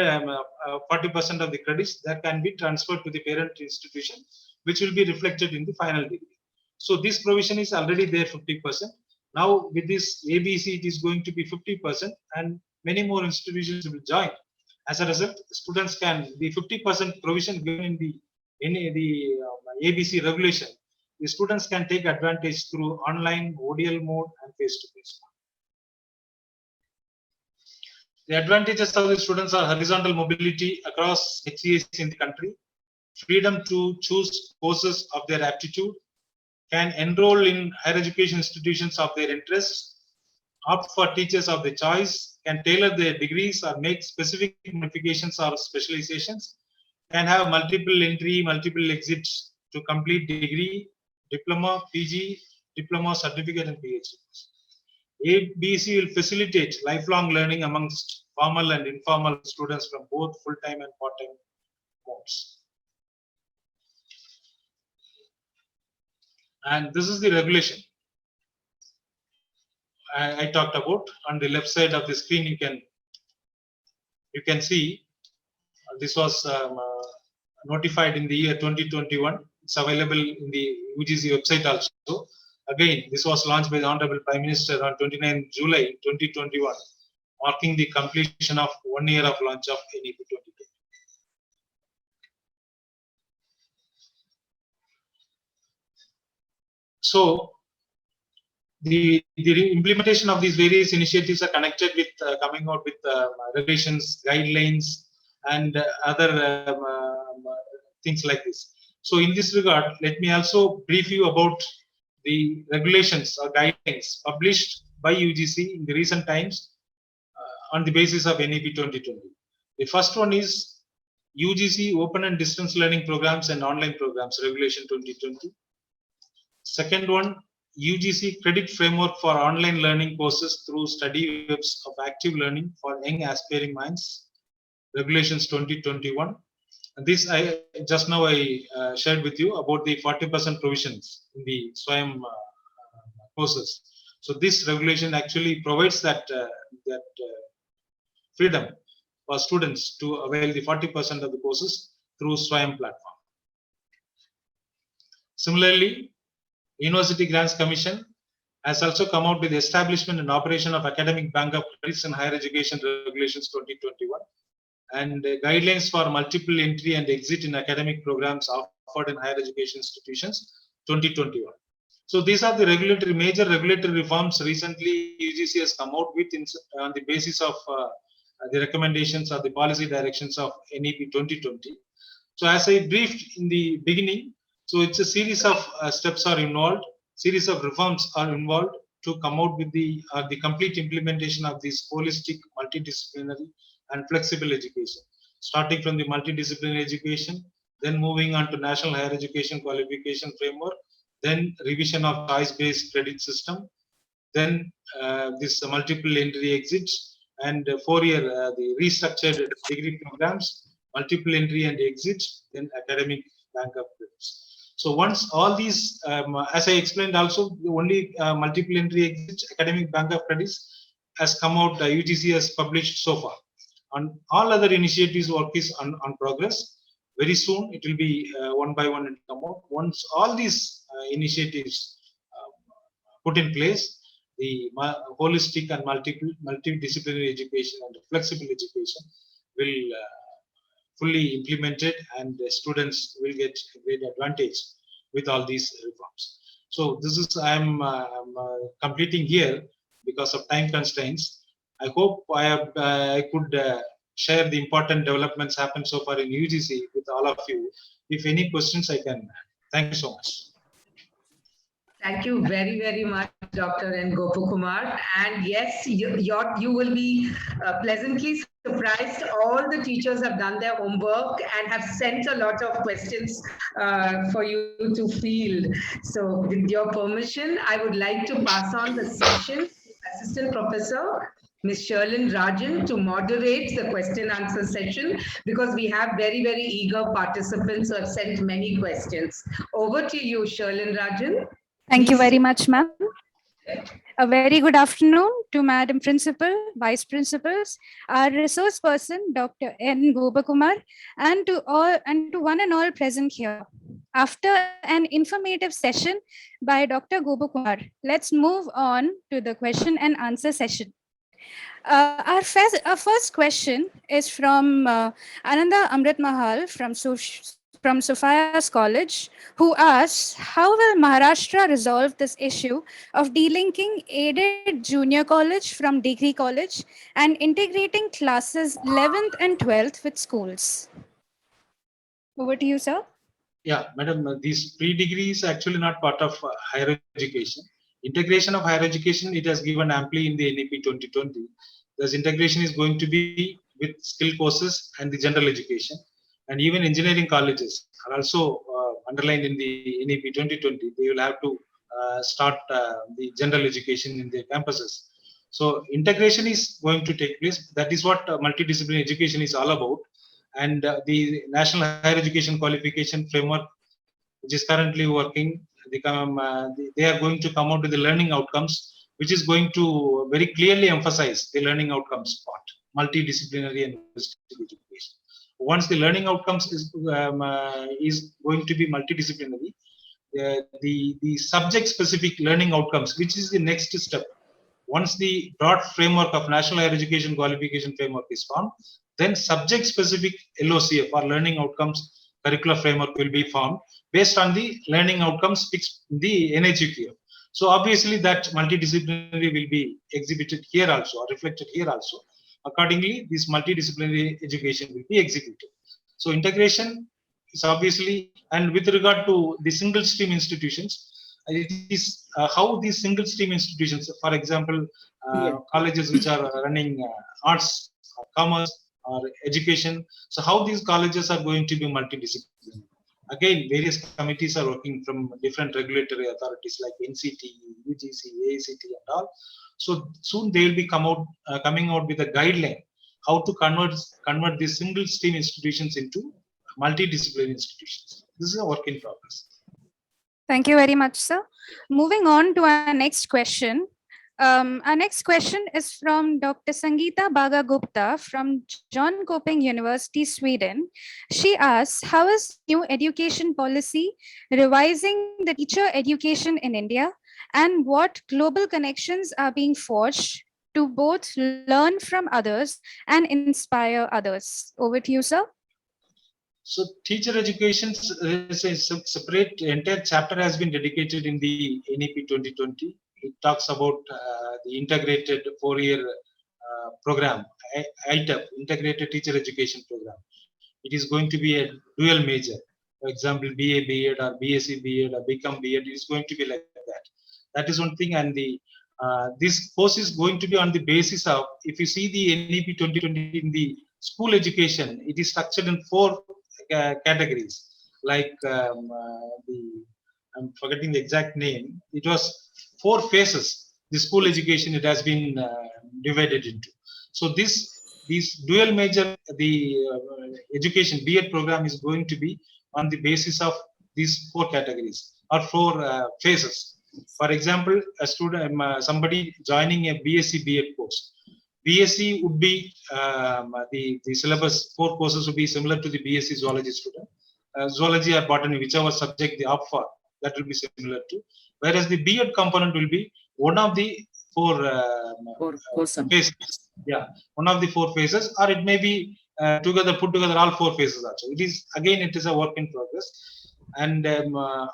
40% of the credits that can be transferred to the parent institution, which will be reflected in the final degree. So this provision is already there 50%. Now with this ABC, it is going to be 50%, and many more institutions will join. As a result, students can the 50% provision given in the ABC regulation. The students can take advantage through online, ODL mode, and face-to-face mode. The advantages of the students are horizontal mobility across HCAs in the country, freedom to choose courses of their aptitude, can enroll in higher education institutions of their interests, opt for teachers of their choice, can tailor their degrees or make specific modifications or specializations, can have multiple entry, multiple exits to complete degree, diploma, PG, diploma, certificate, and PhD. ABC will facilitate lifelong learning amongst formal and informal students from both full-time and part-time modes. And this is the regulation I talked about. On the left side of the screen, you can see this was notified in the year 2021. It's available in the UGC website also. Again, this was launched by the Honorable Prime Minister on 29 July 2021, marking the completion of 1 year of launch of NEP 2020. So, the implementation of these various initiatives are connected with coming out with regulations, guidelines, and other things like this. So, in this regard, let me also brief you about the regulations or guidelines published by UGC in the recent times on the basis of NEP 2020. The first one is UGC Open and Distance Learning Programs and Online Programs Regulation 2020. Second one, UGC Credit Framework for Online Learning Courses through Study Webs of Active Learning for Young Aspiring Minds, Regulations 2021. And this I shared with you about the 40% provisions in the SWAYAM courses. So this regulation actually provides that freedom for students to avail the 40% of the courses through SWAYAM platform. Similarly, University Grants Commission has also come out with the establishment and operation of Academic Bank of Credits and Higher Education Regulations 2021 and guidelines for multiple entry and exit in academic programs offered in higher education institutions 2021. So these are the major regulatory reforms recently UGC has come out with on the basis of the recommendations or the policy directions of NEP 2020. So as I briefed in the beginning, so it's a series of steps are involved, series of reforms are involved to come out with the complete implementation of this holistic, multidisciplinary and flexible education, starting from the multidisciplinary education, then moving on to National Higher Education Qualification Framework, then revision of choice-based credit system, then this multiple entry exits, and 4-year the restructured degree programs, multiple entry and exits, then academic bank of credits. So once all these, as I explained also, the only multiple entry exits, academic bank of credits has come out, UGC has published so far. On all other initiatives, work is on progress. Very soon, it will be one by one and come out. Once all these initiatives put in place, the holistic and multidisciplinary education and flexible education will fully implemented, and the students will get great advantage with all these reforms. So this is I'm completing here because of time constraints. I hope I could share the important developments happened so far in UGC with all of you. If any questions, I can. Thank you so much. Thank you very, very much, Dr. N. Gopakumar. And yes, you will be pleasantly surprised. All the teachers have done their homework and have sent a lot of questions for you to field. So with your permission, I would like to pass on the session to Assistant Professor Ms. Sherlyn Rajan to moderate the question answer session, because we have very, very eager participants who have sent many questions. Over to you, Sherlyn Rajan. Thank you very much, ma'am. A very good afternoon to Madam Principal, Vice Principals, our resource person, Dr. N. Gopakumar, and to one and all present here. After an informative session by Dr. Gopakumar, let's move on to the question and answer session. Our first question is from Ananda Amrit Mahal from Sophia's College, who asks, how will Maharashtra resolve this issue of delinking aided junior college from degree college and integrating classes 11th and 12th with schools? Over to you, sir. Yeah, madam, these pre-degree is actually not part of higher education. Integration of higher education, it has given amply in the NEP 2020. This integration is going to be with skill courses and the general education. And even engineering colleges are also underlined in the NEP 2020. They will have to start the general education in their campuses. So integration is going to take place. That is what multidisciplinary education is all about. And the National Higher Education Qualification Framework, which is currently working, they are going to come out with the learning outcomes, which is going to very clearly emphasize the learning outcomes part, multidisciplinary and holistic education. Once the learning outcomes is going to be multidisciplinary, the subject-specific learning outcomes, which is the next step. Once the broad framework of National Higher Education Qualification Framework is formed, then subject-specific LOCF or learning outcomes curricular framework will be formed based on the learning outcomes fixed in the NHUQF. So obviously that multidisciplinary will be exhibited here also or reflected here also. Accordingly, this multidisciplinary education will be executed. So integration is obviously, and with regard to the single stream institutions, it is how these single stream institutions, for example, colleges which are running arts, commerce, or education. So how these colleges are going to be multidisciplinary. Again, various committees are working from different regulatory authorities like NCT, UGC, AICT and all. So soon they will be coming out with a guideline how to convert these single stream institutions into multidisciplinary institutions. This is a work in progress. Thank you very much, sir. Moving on to our next question. Our next question is from Dr. Sangeeta Bagagupta from John Coping University, Sweden. She asks, how is new education policy revising the teacher education in India, and what global connections are being forged to both learn from others and inspire others? Over to you, sir. So teacher education is a separate entire chapter has been dedicated in the NEP 2020. It talks about the integrated 4-year program, ITEP, Integrated Teacher Education Program. It is going to be a dual major. For example, BA, B.Ed or BSc, B.Ed or BCom, B.Ed. It is going to be like that. That is one thing. And the this course is going to be on the basis of, if you see the NEP 2020 in the school education, it is structured in 4 categories. Like I'm forgetting the exact name. It was 4 phases. The school education, it has been divided into. So these dual major, the education B.Ed program is going to be on the basis of these 4 categories or 4 phases. For example, a student, somebody joining a BSc B.Ed course. BSc would be the syllabus 4 courses would be similar to the BSc zoology student. Zoology or botany, whichever subject they opt for, that will be similar to. Whereas the B.Ed component will be one of the 4 phases. Yeah, one of the 4 phases, or it may be put together all 4 phases also. It is a work in progress. And there are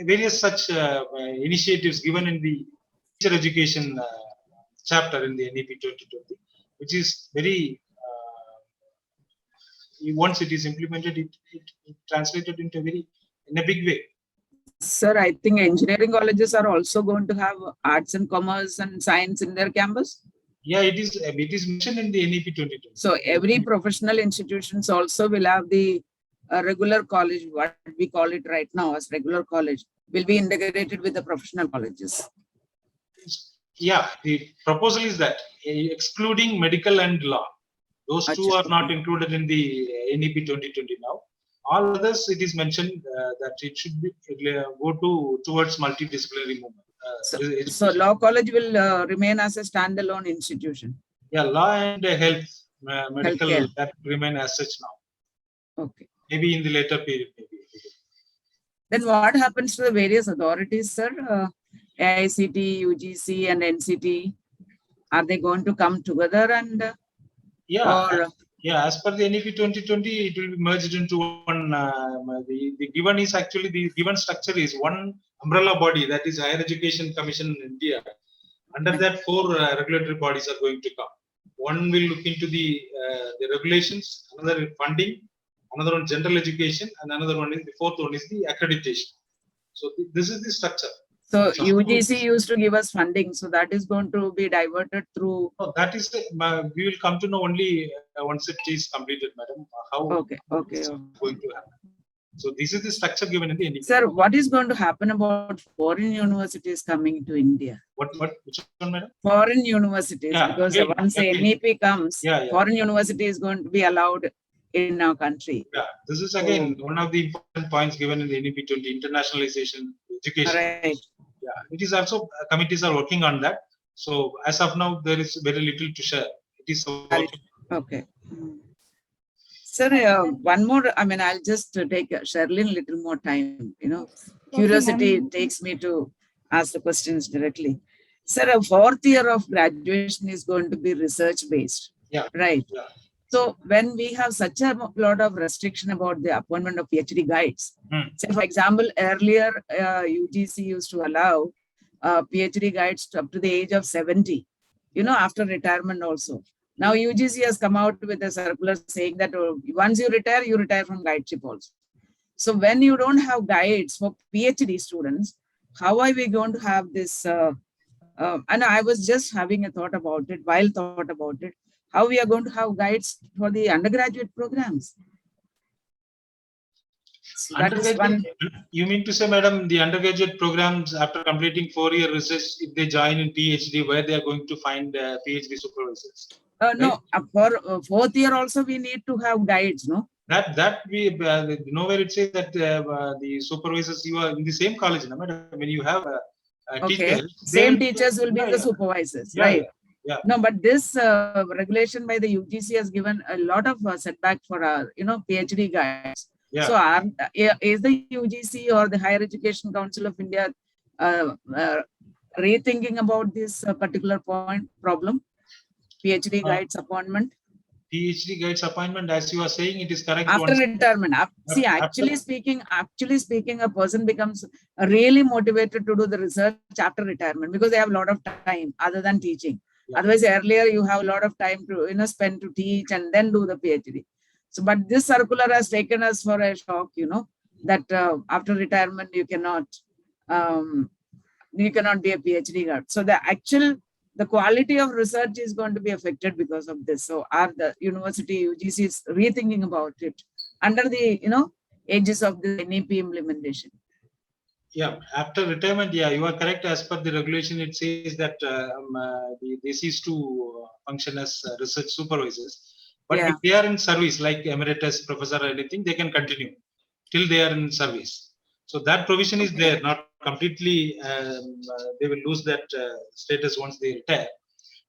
various such initiatives given in the teacher education chapter in the NEP 2020, which is very once it is implemented, it translated into in a big way. Sir, I think engineering colleges are also going to have arts and commerce and science in their campus. Yeah, it is mentioned in the NEP 2020. So every professional institutions also will have the regular college, what we call it right now as regular college, will be integrated with the professional colleges. Yeah, the proposal is that excluding medical and law, those 2 are not included in the NEP 2020 now. All others, it is mentioned that it should be go towards multidisciplinary movement. So law college will remain as a standalone institution. Yeah, law and health, medical, Healthcare. that remain as such now. Okay. Maybe in the later period, maybe. Then what happens to the various authorities, sir? AICT, UGC, and NCT, are they going to come together and or yeah, as per the NEP 2020, it will be merged into one. The given is actually the given structure is one umbrella body, that is Higher Education Commission in India. Under that, 4 regulatory bodies are going to come. One will look into the regulations, another funding, another one general education, and another one is the fourth one is the accreditation. So this is the structure. so UGC used to give us funding, so that is going to be diverted through. No, that is we will come to know only once it is completed, madam. How Okay. it's going to happen. So this is the structure given in the NEP. Sir, what is going to happen about foreign universities coming to India? Which one, madam? Foreign universities, Yeah, because again, once the again. NEP comes, Yeah, yeah. foreign university is going to be allowed in our country. Yeah, this is again one of the important points given in the NEP 20, internationalization education. Right. Yeah, it is also committees are working on that. So as of now, there is very little to share. It is Okay. Sir, one more, I mean, I'll just take Sherlyn a little more time, you know. Curiosity takes me to ask the questions directly. Sir, a 4th year of graduation is going to be research based. Yeah. Right. Yeah. So when we have such a lot of restriction about the appointment of PhD guides, say for example, earlier UGC used to allow PhD guides up to the age of 70, you know, after retirement also. Now UGC has come out with a circular saying that once you retire from guideship also. So when you don't have guides for PhD students, how are we going to have this? And I was just having a thought about it, how we are going to have guides for the undergraduate programs. So that is one. You mean to say, madam, the undergraduate programs after completing 4-year research, if they join in PhD, where they are going to find PhD supervisors? No, for 4th year also we need to have guides, no? That we nowhere it says that the supervisors, you are in the same college, no, madam. When you have teachers, same teachers will be the supervisors, right? Yeah. No, but this regulation by the UGC has given a lot of setback for our, you know, PhD guides. Yeah. So is the UGC or the Higher Education Council of India rethinking about this particular problem? PhD guides appointment? PhD guides appointment, as you are saying, it is correct. After retirement. See, actually speaking, a person becomes really motivated to do the research after retirement because they have a lot of time other than teaching. Yeah. Otherwise, earlier you have a lot of time to, you know, spend to teach and then do the PhD. So, but this circular has taken us for a shock, you know, that after retirement you cannot be a PhD guide. So the quality of research is going to be affected because of this. So are the university UGCs rethinking about it under the, you know, aegis of the NEP implementation? Yeah, after retirement, yeah, you are correct. As per the regulation, it says that they cease to function as research supervisors. But if they are in service, like emeritus professor or anything, they can continue till they are in service. So that provision is there, not completely. They will lose that status once they retire.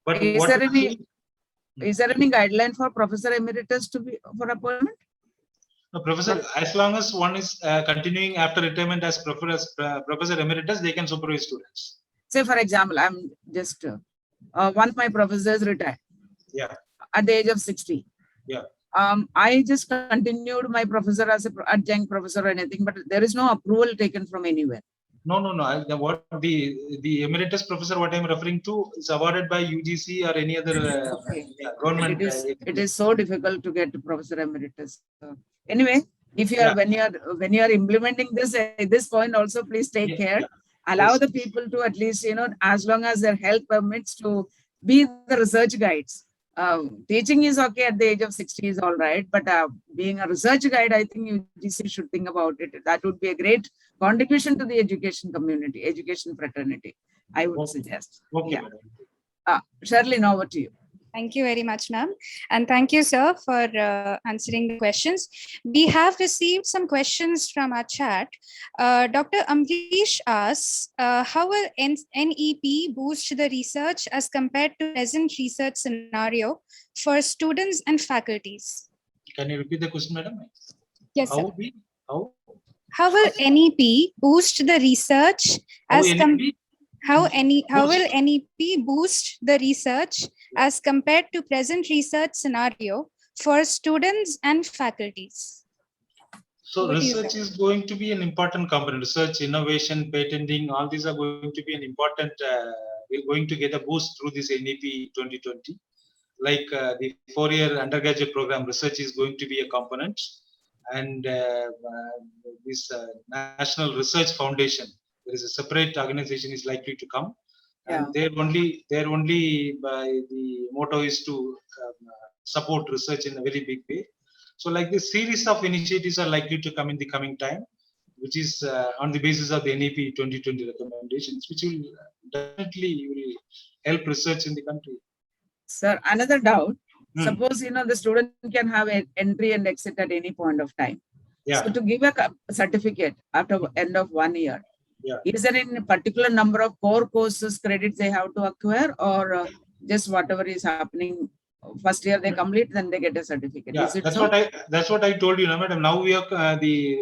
But is there any guideline for professor emeritus to be for appointment? No, professor, as long as one is continuing after retirement as professor emeritus, they can supervise students. Say, for example, I'm just once my professors retire. Yeah. At the age of 60. Yeah. I just continued my professor as an adjunct professor or anything, but there is no approval taken from anywhere. No. What the emeritus professor, what I'm referring to, is awarded by UGC or any other government. It is so difficult to get professor emeritus. Anyway, if you are when you are implementing this at this point, also please take care. Allow the people to at least, you know, as long as their health permits, to be the research guides. Teaching is okay at the age of 60 is all right, but being a research guide, I think UGC should think about it. That would be a great contribution to the education community, education fraternity, I would suggest. Okay. Sherlyn, over to you. Thank you very much, ma'am. And thank you, sir, for answering the questions. We have received some questions from our chat. Dr. Amrish asks, how will NEP boost the research as compared to present research scenario for students and faculties? Can you repeat the question, madam? Yes, sir. How? how will NEP boost the research as NEP? how will NEP boost the research as compared to present research scenario for students and faculties? So What do you research is going to be an important component. Research, innovation, patenting, all these are going to be an important, we're going to get a boost through this NEP 2020. Like the 4-year undergraduate program, research is going to be a component. And this National Research Foundation, there is a separate organization is likely to come. And they're only by the motto is to support research in a very big way. So like this series of initiatives are likely to come in the coming time, which is on the basis of the NEP 2020 recommendations, which will definitely will help research in the country. Sir, another doubt. Suppose, the student can have an entry and exit at any point of time. Yeah. So to give a certificate after end of 1 year, is there any particular number of core courses credits they have to acquire, or just whatever is happening? First year they complete, then they get a certificate. Yeah, Is it that's so? what I told you, madam. Now we are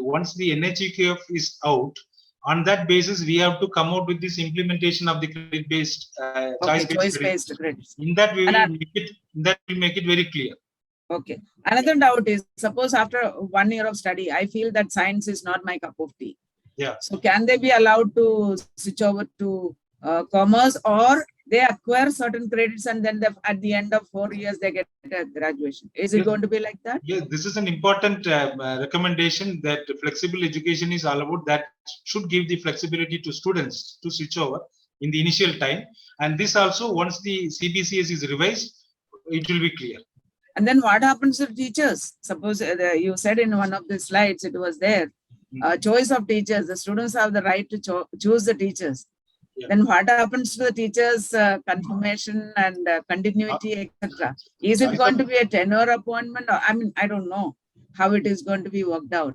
once the NHEQF is out, on that basis we have to come out with this implementation of the credit-based choice-based credits. In that we will make it very clear. Okay. Another doubt is, suppose after 1 year of study, I feel that science is not my cup of tea. Yeah. So can they be allowed to switch over to commerce, or they acquire certain credits and then at the end of 4 years they get a graduation? Is it going to be like that? Yeah, this is an important recommendation that flexible education is all about. That should give the flexibility to students to switch over in the initial time. And this also, once the CBCS is revised, it will be clear. And then what happens to teachers? Suppose you said in one of the slides, it was there, choice of teachers. The students have the right to choose the teachers. Yeah. Then what happens to the teachers' confirmation and continuity, etc.? Is it going to be a tenure appointment? Or, I mean, I don't know how it is going to be worked out.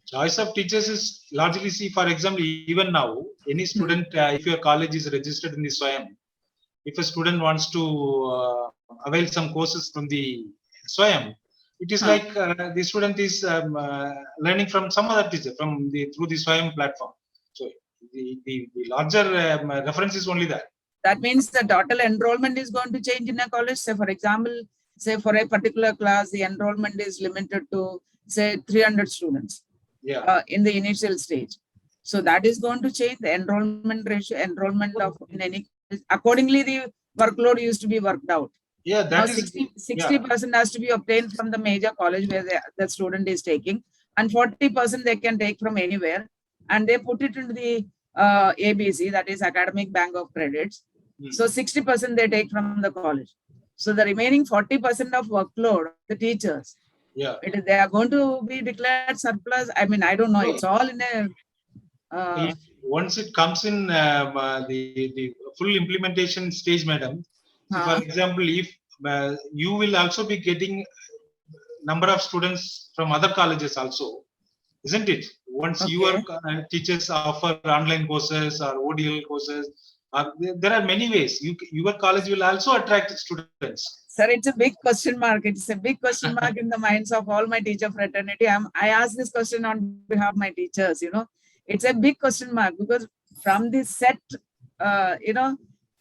Choice of teachers is largely, see, for example, even now, any student, if your college is registered in the SWAYAM, if a student wants to avail some courses from the SWAYAM, it is like the student is learning from some other teacher through the SWAYAM platform. So the larger reference is only that. That means the total enrollment is going to change in a college. Say, for example, say for a particular class, the enrollment is limited to say 300 students. Yeah. In the initial stage. So that is going to change the enrollment ratio, enrollment of in any. Accordingly, the workload used to be worked out. Yeah, that now is 60% has to be obtained from the major college where the student is taking, and 40% they can take from anywhere, and they put it into the ABC, that is Academic Bank of Credits. So 60% they take from the college. So the remaining 40% of workload, the teachers, they are going to be declared surplus. I mean, I don't know. It's all in a. Once it comes in the full implementation stage, madam. For example, if you will also be getting number of students from other colleges also, isn't it? Once your teachers offer online courses or ODL courses, there are many ways. Your college will also attract students. Sir, it's a big question mark. It's a big question mark in the minds of all my teacher fraternity. I ask this question on behalf of my teachers, It's a big question mark because from this set,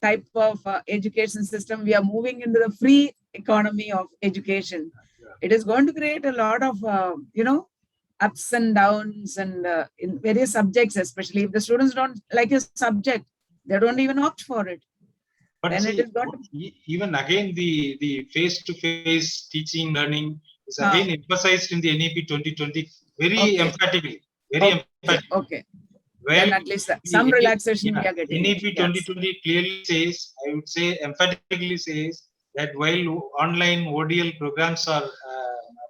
type of education system, we are moving into the free economy of education. It is going to create a lot of, ups and downs and in various subjects, especially if the students don't like a subject, they don't even opt for it. But see, even again, the face-to-face teaching, learning is again emphasized in the NEP 2020 very emphatically. Very emphatically. Okay. Well, then at least some relaxation we are getting. NEP 2020 clearly says, I would say emphatically says, that while online ODL programs are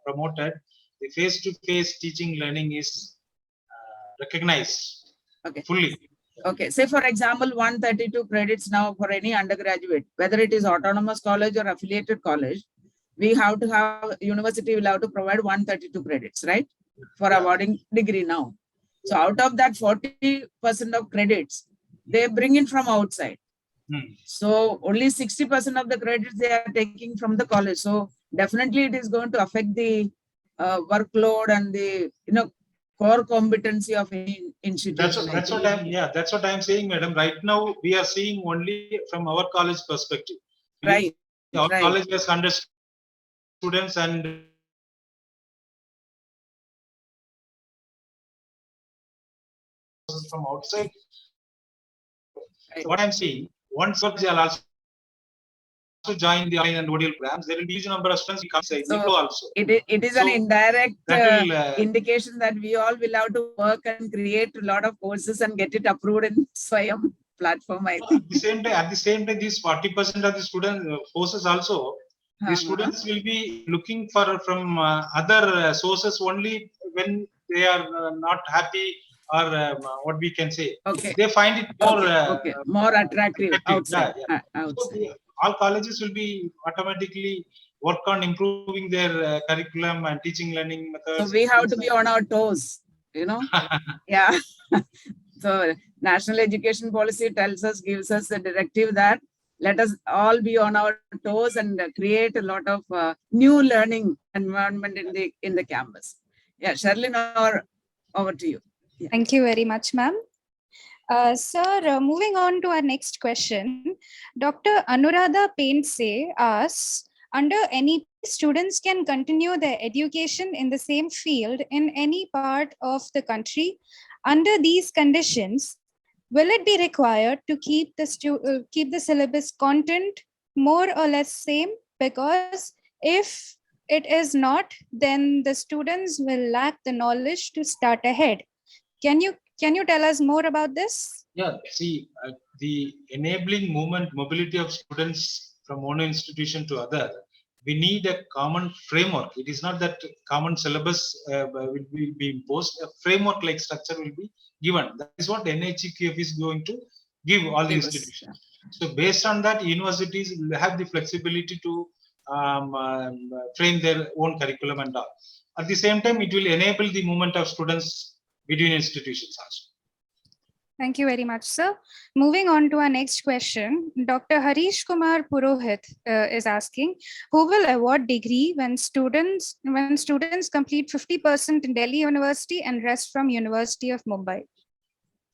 promoted, the face-to-face teaching learning is recognized fully. Okay, say for example, 132 credits now for any undergraduate, whether it is autonomous college or affiliated college, we have to have, university will have to provide 132 credits, right? For awarding degree now. So out of that 40% of credits, they bring in from outside. So only 60% of the credits they are taking from the college. So definitely it is going to affect the workload and the, core competency of any institution. I think. That's what I'm saying, madam. Right now, we are seeing only from our college perspective. Right. Our right. college has 100 students and from outside. Right. What I'm saying, once they are also join the online and ODL programs, there will be a huge number of students come say So, also. It is an So, indirect that will, indication that we all will have to work and create a lot of courses and get it approved in Swayam platform, I think. At the same time, these 40% of the student courses also, the Uh-huh. students will be looking for from other sources only when they are not happy or what we can say. Okay. They find it more Okay. More attractive outside. Yeah. Outside. So all colleges will be automatically work on improving their curriculum and teaching learning methods. So we have to be on our toes, you know. Yeah. So national education policy tells us, gives us the directive that let us all be on our toes and create a lot of new learning environment in the campus. Yeah, Sherlyn, over to you. Yeah. Thank you very much, ma'am. Sir, moving on to our next question, Dr. Anuradha Painse asks, under NEP, students can continue their education in the same field in any part of the country. Under these conditions, will it be required to keep the syllabus content more or less same? Because if it is not, then the students will lack the knowledge to start ahead. Can you tell us more about this? Yeah, see, the enabling mobility of students from one institution to other, we need a common framework. It is not that common syllabus will be imposed. A framework like structure will be given. That is what NHEQF is going to give all the institutions. So based on that, universities will have the flexibility to frame their own curriculum and all. At the same time, it will enable the movement of students between institutions also. Thank you very much, sir. Moving on to our next question, Dr. Harish Kumar Purohit is asking, who will award degree when students complete 50% in Delhi University and rest from University of Mumbai?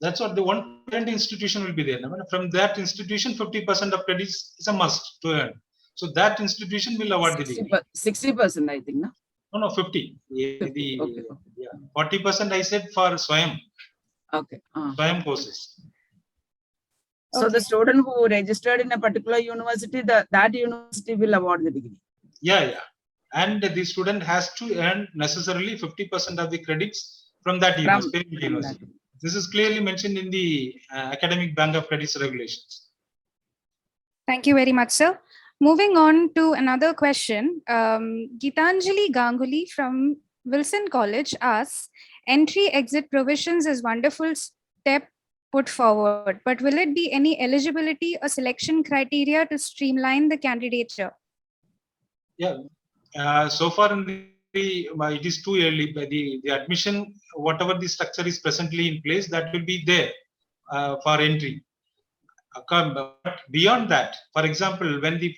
That's what the one parent institution will be there. From that institution, 50% of credits is a must to earn. So that institution will award the degree. 60%, I think, no? No, 50. 50. Okay. 40% I said for Swayam. Okay. Swayam courses. So the student who registered in a particular university, that university will award the degree. Yeah. And the student has to earn necessarily 50% of the credits from that university. This is clearly mentioned in the Academic Bank of Credits regulations. Thank you very much, sir. Moving on to another question, Gitanjali Ganguly from Wilson College asks, entry-exit provisions is wonderful step put forward, but will it be any eligibility or selection criteria to streamline the candidature? Yeah, so far in it is too early. The admission, whatever the structure is presently in place, that will be there for entry. But beyond that, for example, when the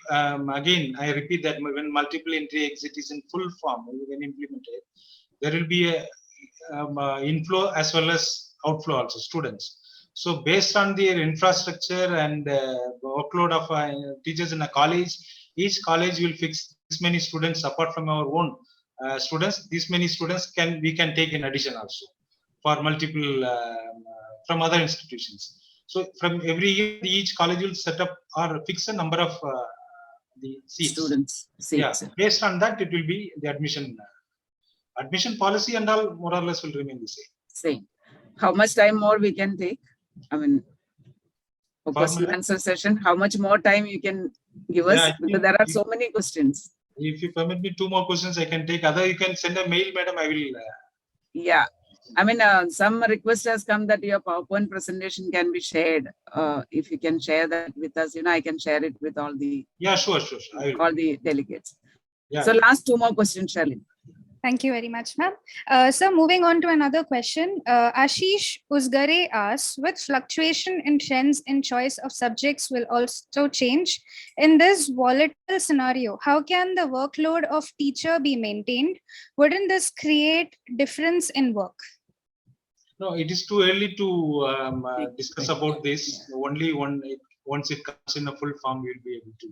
again I repeat that when multiple entry exit is in full form when implemented, there will be a inflow as well as outflow also students. So based on their infrastructure and workload of teachers in a college, each college will fix this many students apart from our own students. These many students we can take in addition also for multiple from other institutions. So from every year, each college will set up or fix a number of the seats. Students. Seats. Yeah. Based on that, it will be the admission policy and all more or less will remain the same. Same. How much time more we can take? I mean, for question and answer session, how much more time you can give us? Because there are so many questions. If you permit me 2 more questions, I can take. Other, you can send a mail, madam. I will. Yeah. I mean, some request has come that your PowerPoint presentation can be shared. If you can share that with us, I can share it with all the sure. All the delegates. Yeah. So last 2 more questions, Sherlyn. Thank you very much, ma'am. So moving on to another question, Ashish Usgare asks, with fluctuation in trends in choice of subjects will also change. In this volatile scenario, how can the workload of teacher be maintained? Wouldn't this create difference in work? No, it is too early to discuss about this. Only once it comes in a full form, we'll be able to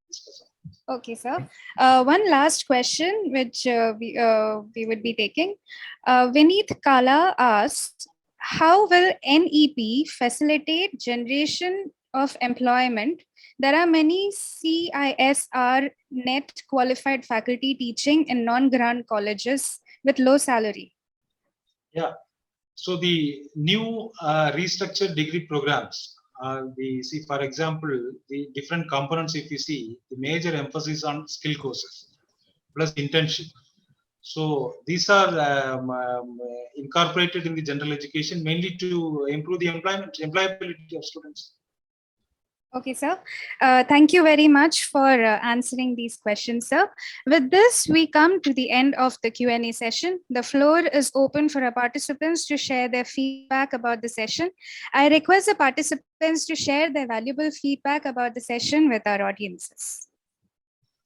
discuss. Okay, sir. One last question, which we would be taking. Vineet Kala asks, how will NEP facilitate generation of employment? There are many CISR net qualified faculty teaching in non-grant colleges with low salary. Yeah. So the new restructured degree programs, see, for example, the different components, if you see, the major emphasis on skill courses plus internship. So these are incorporated in the general education mainly to improve the employability of students. Okay, sir. Thank you very much for answering these questions, sir. With this, we come to the end of the Q&A session. The floor is open for our participants to share their feedback about the session. I request the participants to share their valuable feedback about the session with our audiences.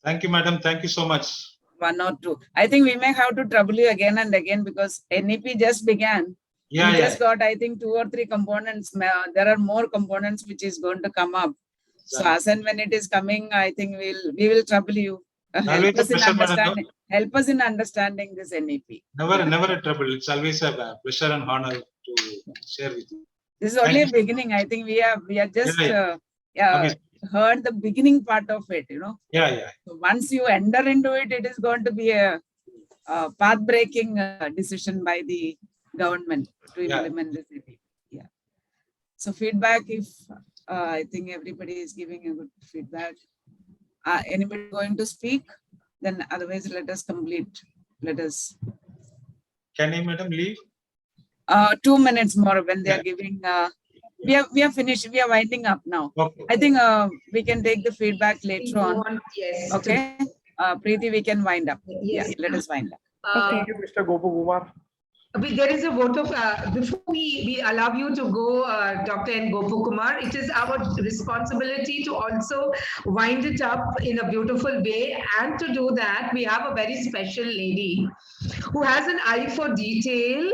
Thank you, madam. Thank you so much. One or two. I think we may have to trouble you again and again because NEP just began. Yeah, We yeah. just got, I think, 2 or 3 components. There are more components which is going to come up. So Yeah. as and when it is coming, I think we will trouble you. Always a pleasure, madam. Help us in understanding this NEP. Never a trouble. It's always a pleasure and honor to share with you. This is Thank only you. a beginning. I think we are just Okay. heard the beginning part of it, you know. Yeah, yeah. So once you enter into it, it is going to be a path-breaking decision by the government to Yeah. implement this NEP. Yeah. So feedback, if I think everybody is giving a good feedback. Anybody going to speak? Then otherwise, let us complete. Let us. Can I, madam, leave? 2 minutes more when they Yeah. are giving. We are finished. We are winding up now. Okay. I think we can take the feedback later on. Yes. Okay. Preeti, we can wind up. Yes. Yeah, let us wind up. Okay. Mr. Gopakumar. There is a vote of, before we allow you to go, Dr. N. Gopakumar, it is our responsibility to also wind it up in a beautiful way. And to do that, we have a very special lady who has an eye for detail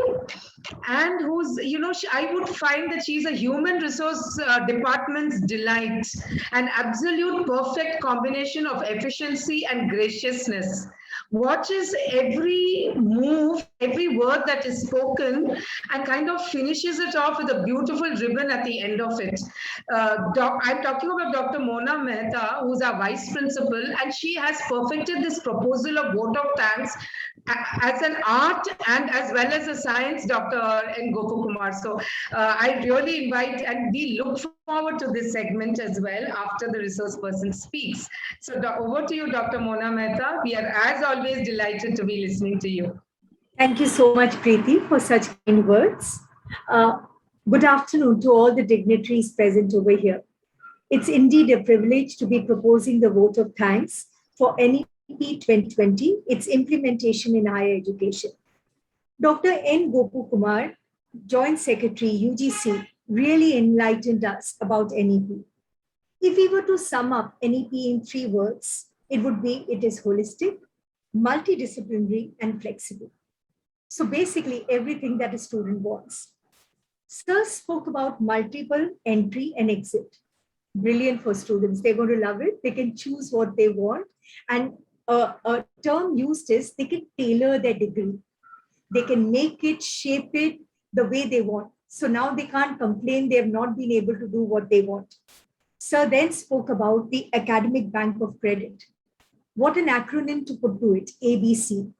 and who's, you know, I would find that she's a human resource department's delight, an absolute perfect combination of efficiency and graciousness. Watches every move, every word that is spoken, and kind of finishes it off with a beautiful ribbon at the end of it. I'm talking about Dr. Mona Mehta, who's our vice principal, and she has perfected this proposal of vote of thanks as an art and as well as a science, Dr. N. Gopakumar. So I really invite, and we look forward to this segment as well after the resource person speaks. So over to you, Dr. Mona Mehta. We are as always delighted to be listening to you. Thank you so much, Preeti, for such kind words. Good afternoon to all the dignitaries present over here. It's indeed a privilege to be proposing the vote of thanks for NEP 2020, its implementation in higher education. Dr. N. Gopakumar, Joint Secretary, UGC, really enlightened us about NEP. If we were to sum up NEP in 3 words, it would be, it is holistic, multidisciplinary, and flexible. So basically everything that a student wants. Sir spoke about multiple entry and exit. Brilliant for students. They're going to love it. They can choose what they want. And a term used is they can tailor their degree. They can make it, shape it the way they want. So now they can't complain they have not been able to do what they want. Sir then spoke about the Academic Bank of Credit. What an acronym to put to it, ABC.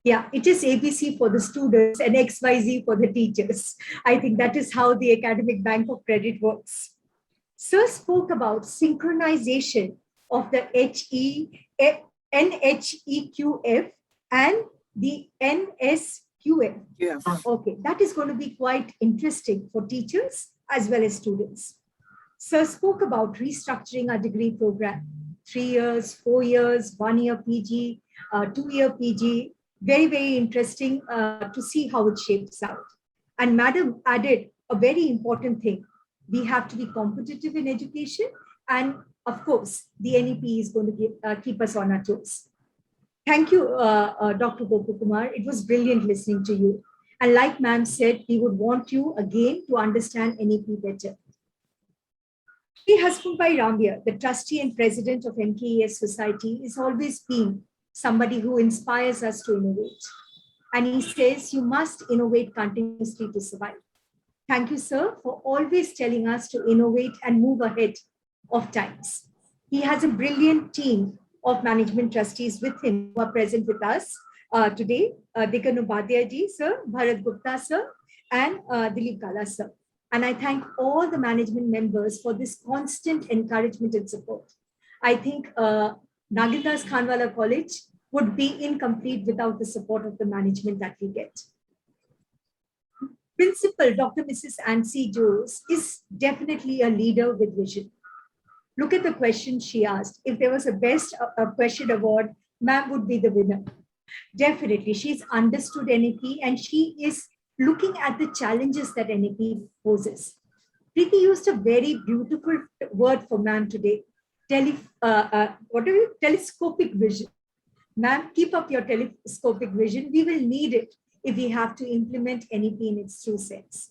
Yeah, it is ABC for the students and XYZ for the teachers. I think that is how the Academic Bank of Credit works. Sir spoke about synchronization of the NHEQF and the NSQF. Yeah. Okay, that is going to be quite interesting for teachers as well as students. Sir spoke about restructuring our degree program. 3 years, 4 years, 1 year PG, 2 year PG. Very, very interesting to see how it shapes out. And Madam added a very important thing. We have to be competitive in education. And of course, the NEP is going to keep us on our toes. Thank you, Dr. Gopakumar. It was brilliant listening to you. And like ma'am said, we would want you again to understand NEP better. Shri Hasmukhbhai Rambia, the trustee and president of MKES Society, has always been somebody who inspires us to innovate. And he says, you must innovate continuously to survive. Thank you, sir, for always telling us to innovate and move ahead of times. He has a brilliant team of management trustees with him who are present with us today. Dekan Upadhyay ji, sir, Bharat Gupta, sir, and Dilip Kala, sir. And I thank all the management members for this constant encouragement and support. I think Nagindas Khanwala College would be incomplete without the support of the management that we get. Principal Dr. Mrs. Ansi Jose is definitely a leader with vision. Look at the question she asked. If there was a best question award, ma'am would be the winner. Definitely, she's understood NEP and she is looking at the challenges that NEP poses. Preeti used a very beautiful word for ma'am today. Telescopic vision. Ma'am, keep up your telescopic vision. We will need it if we have to implement NEP in its true sense.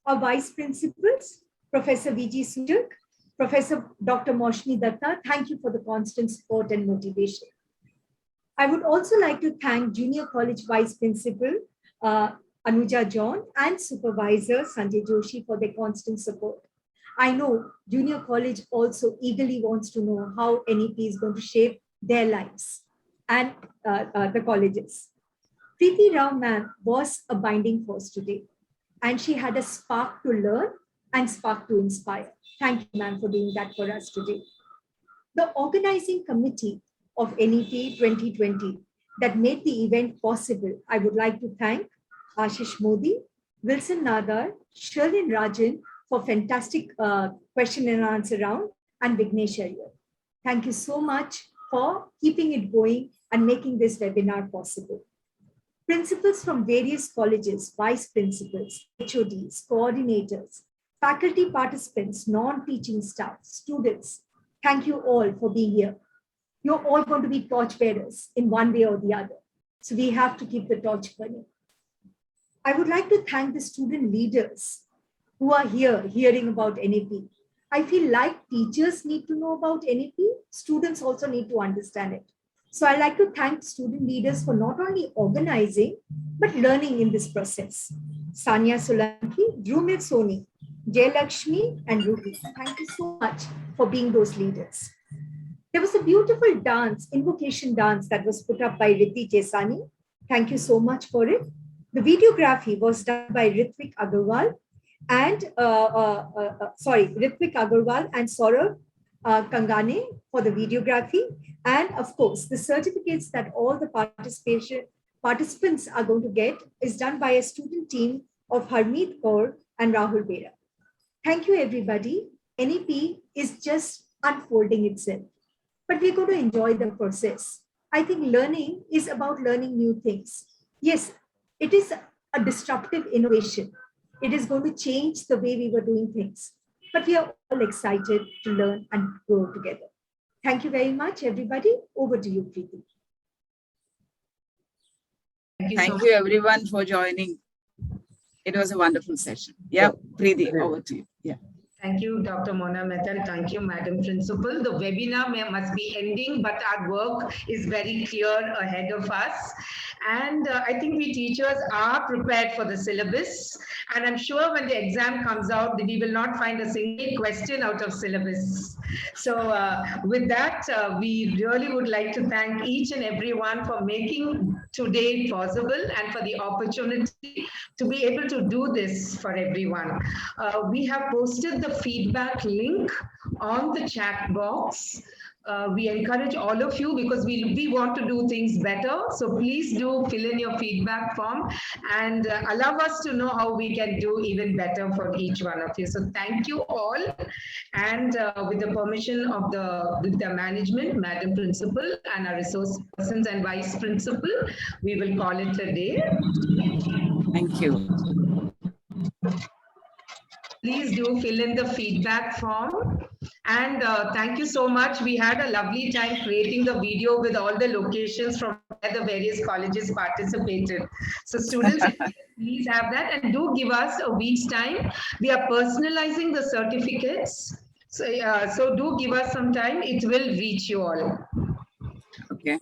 Our vice principals, Professor V.G. Sudak, Professor Dr. Moshni Datta, thank you for the constant support and motivation. I would also like to thank Junior College Vice Principal Anuja John and Supervisor Sanjay Joshi for their constant support. I know Junior College also eagerly wants to know how NEP is going to shape their lives and the colleges. Preeti Rao ma'am was a binding force today, and she had a spark to learn and spark to inspire. Thank you, ma'am, for doing that for us today. The organizing committee of NEP 2020 that made the event possible, I would like to thank Ashish Modi, Wilson Nadar, Sherlyn Rajan for fantastic question and answer round, and Vignesh Iyer. Thank you so much for keeping it going and making this webinar possible. Principals from various colleges, vice principals, HODs, coordinators, faculty participants, non-teaching staff, students, thank you all for being here. You're all going to be torch bearers in one way or the other. So we have to keep the torch burning. I would like to thank the student leaders who are here hearing about NEP. I feel like teachers need to know about NEP, students also need to understand it. So I'd like to thank student leaders for not only organizing, but learning in this process. Sanya Solanki, Drumil Soni, Jay Lakshmi, and Ruby. Thank you so much for being those leaders. There was a beautiful dance, invocation dance that was put up by Riddhi Jesani. Thank you so much for it. The videography was done by Ritvik Agarwal and Ritvik Agarwal and Saurabh Kangane for the videography. And of course, the certificates that all the participants are going to get is done by a student team of Harmeet Kaur and Rahul Bera. Thank you, everybody. NEP is just unfolding itself, but we're going to enjoy the process. I think learning is about learning new things. Yes, it is a disruptive innovation. It is going to change the way we were doing things, but we are all excited to learn and grow together. Thank you very much, everybody. Over to you, Preeti. Thank you everyone for joining. It was a wonderful session. Yeah, Preeti, over to you. Yeah. Thank you, Dr. Mona Mehta. Thank you, Madam Principal. The webinar must be ending, but our work is very clear ahead of us. And I think we teachers are prepared for the syllabus. And I'm sure when the exam comes out, we will not find a single question out of syllabus. So with that, we really would like to thank each and everyone for making today possible and for the opportunity to be able to do this for everyone. We have posted the feedback link on the chat box. We encourage all of you because we want to do things better. So please do fill in your feedback form and allow us to know how we can do even better for each one of you. So thank you all. And with the permission of the management, Madam Principal and our resource persons and Vice Principal, we will call it a day. Thank you. Please do fill in the feedback form And thank you so much. We had a lovely time creating the video with all the locations from where the various colleges participated. So students, please have that and do give us a week's time. We are personalizing the certificates. So do give us some time. It will reach you all. Okay.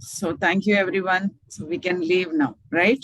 So thank you, everyone. So we can leave now, right?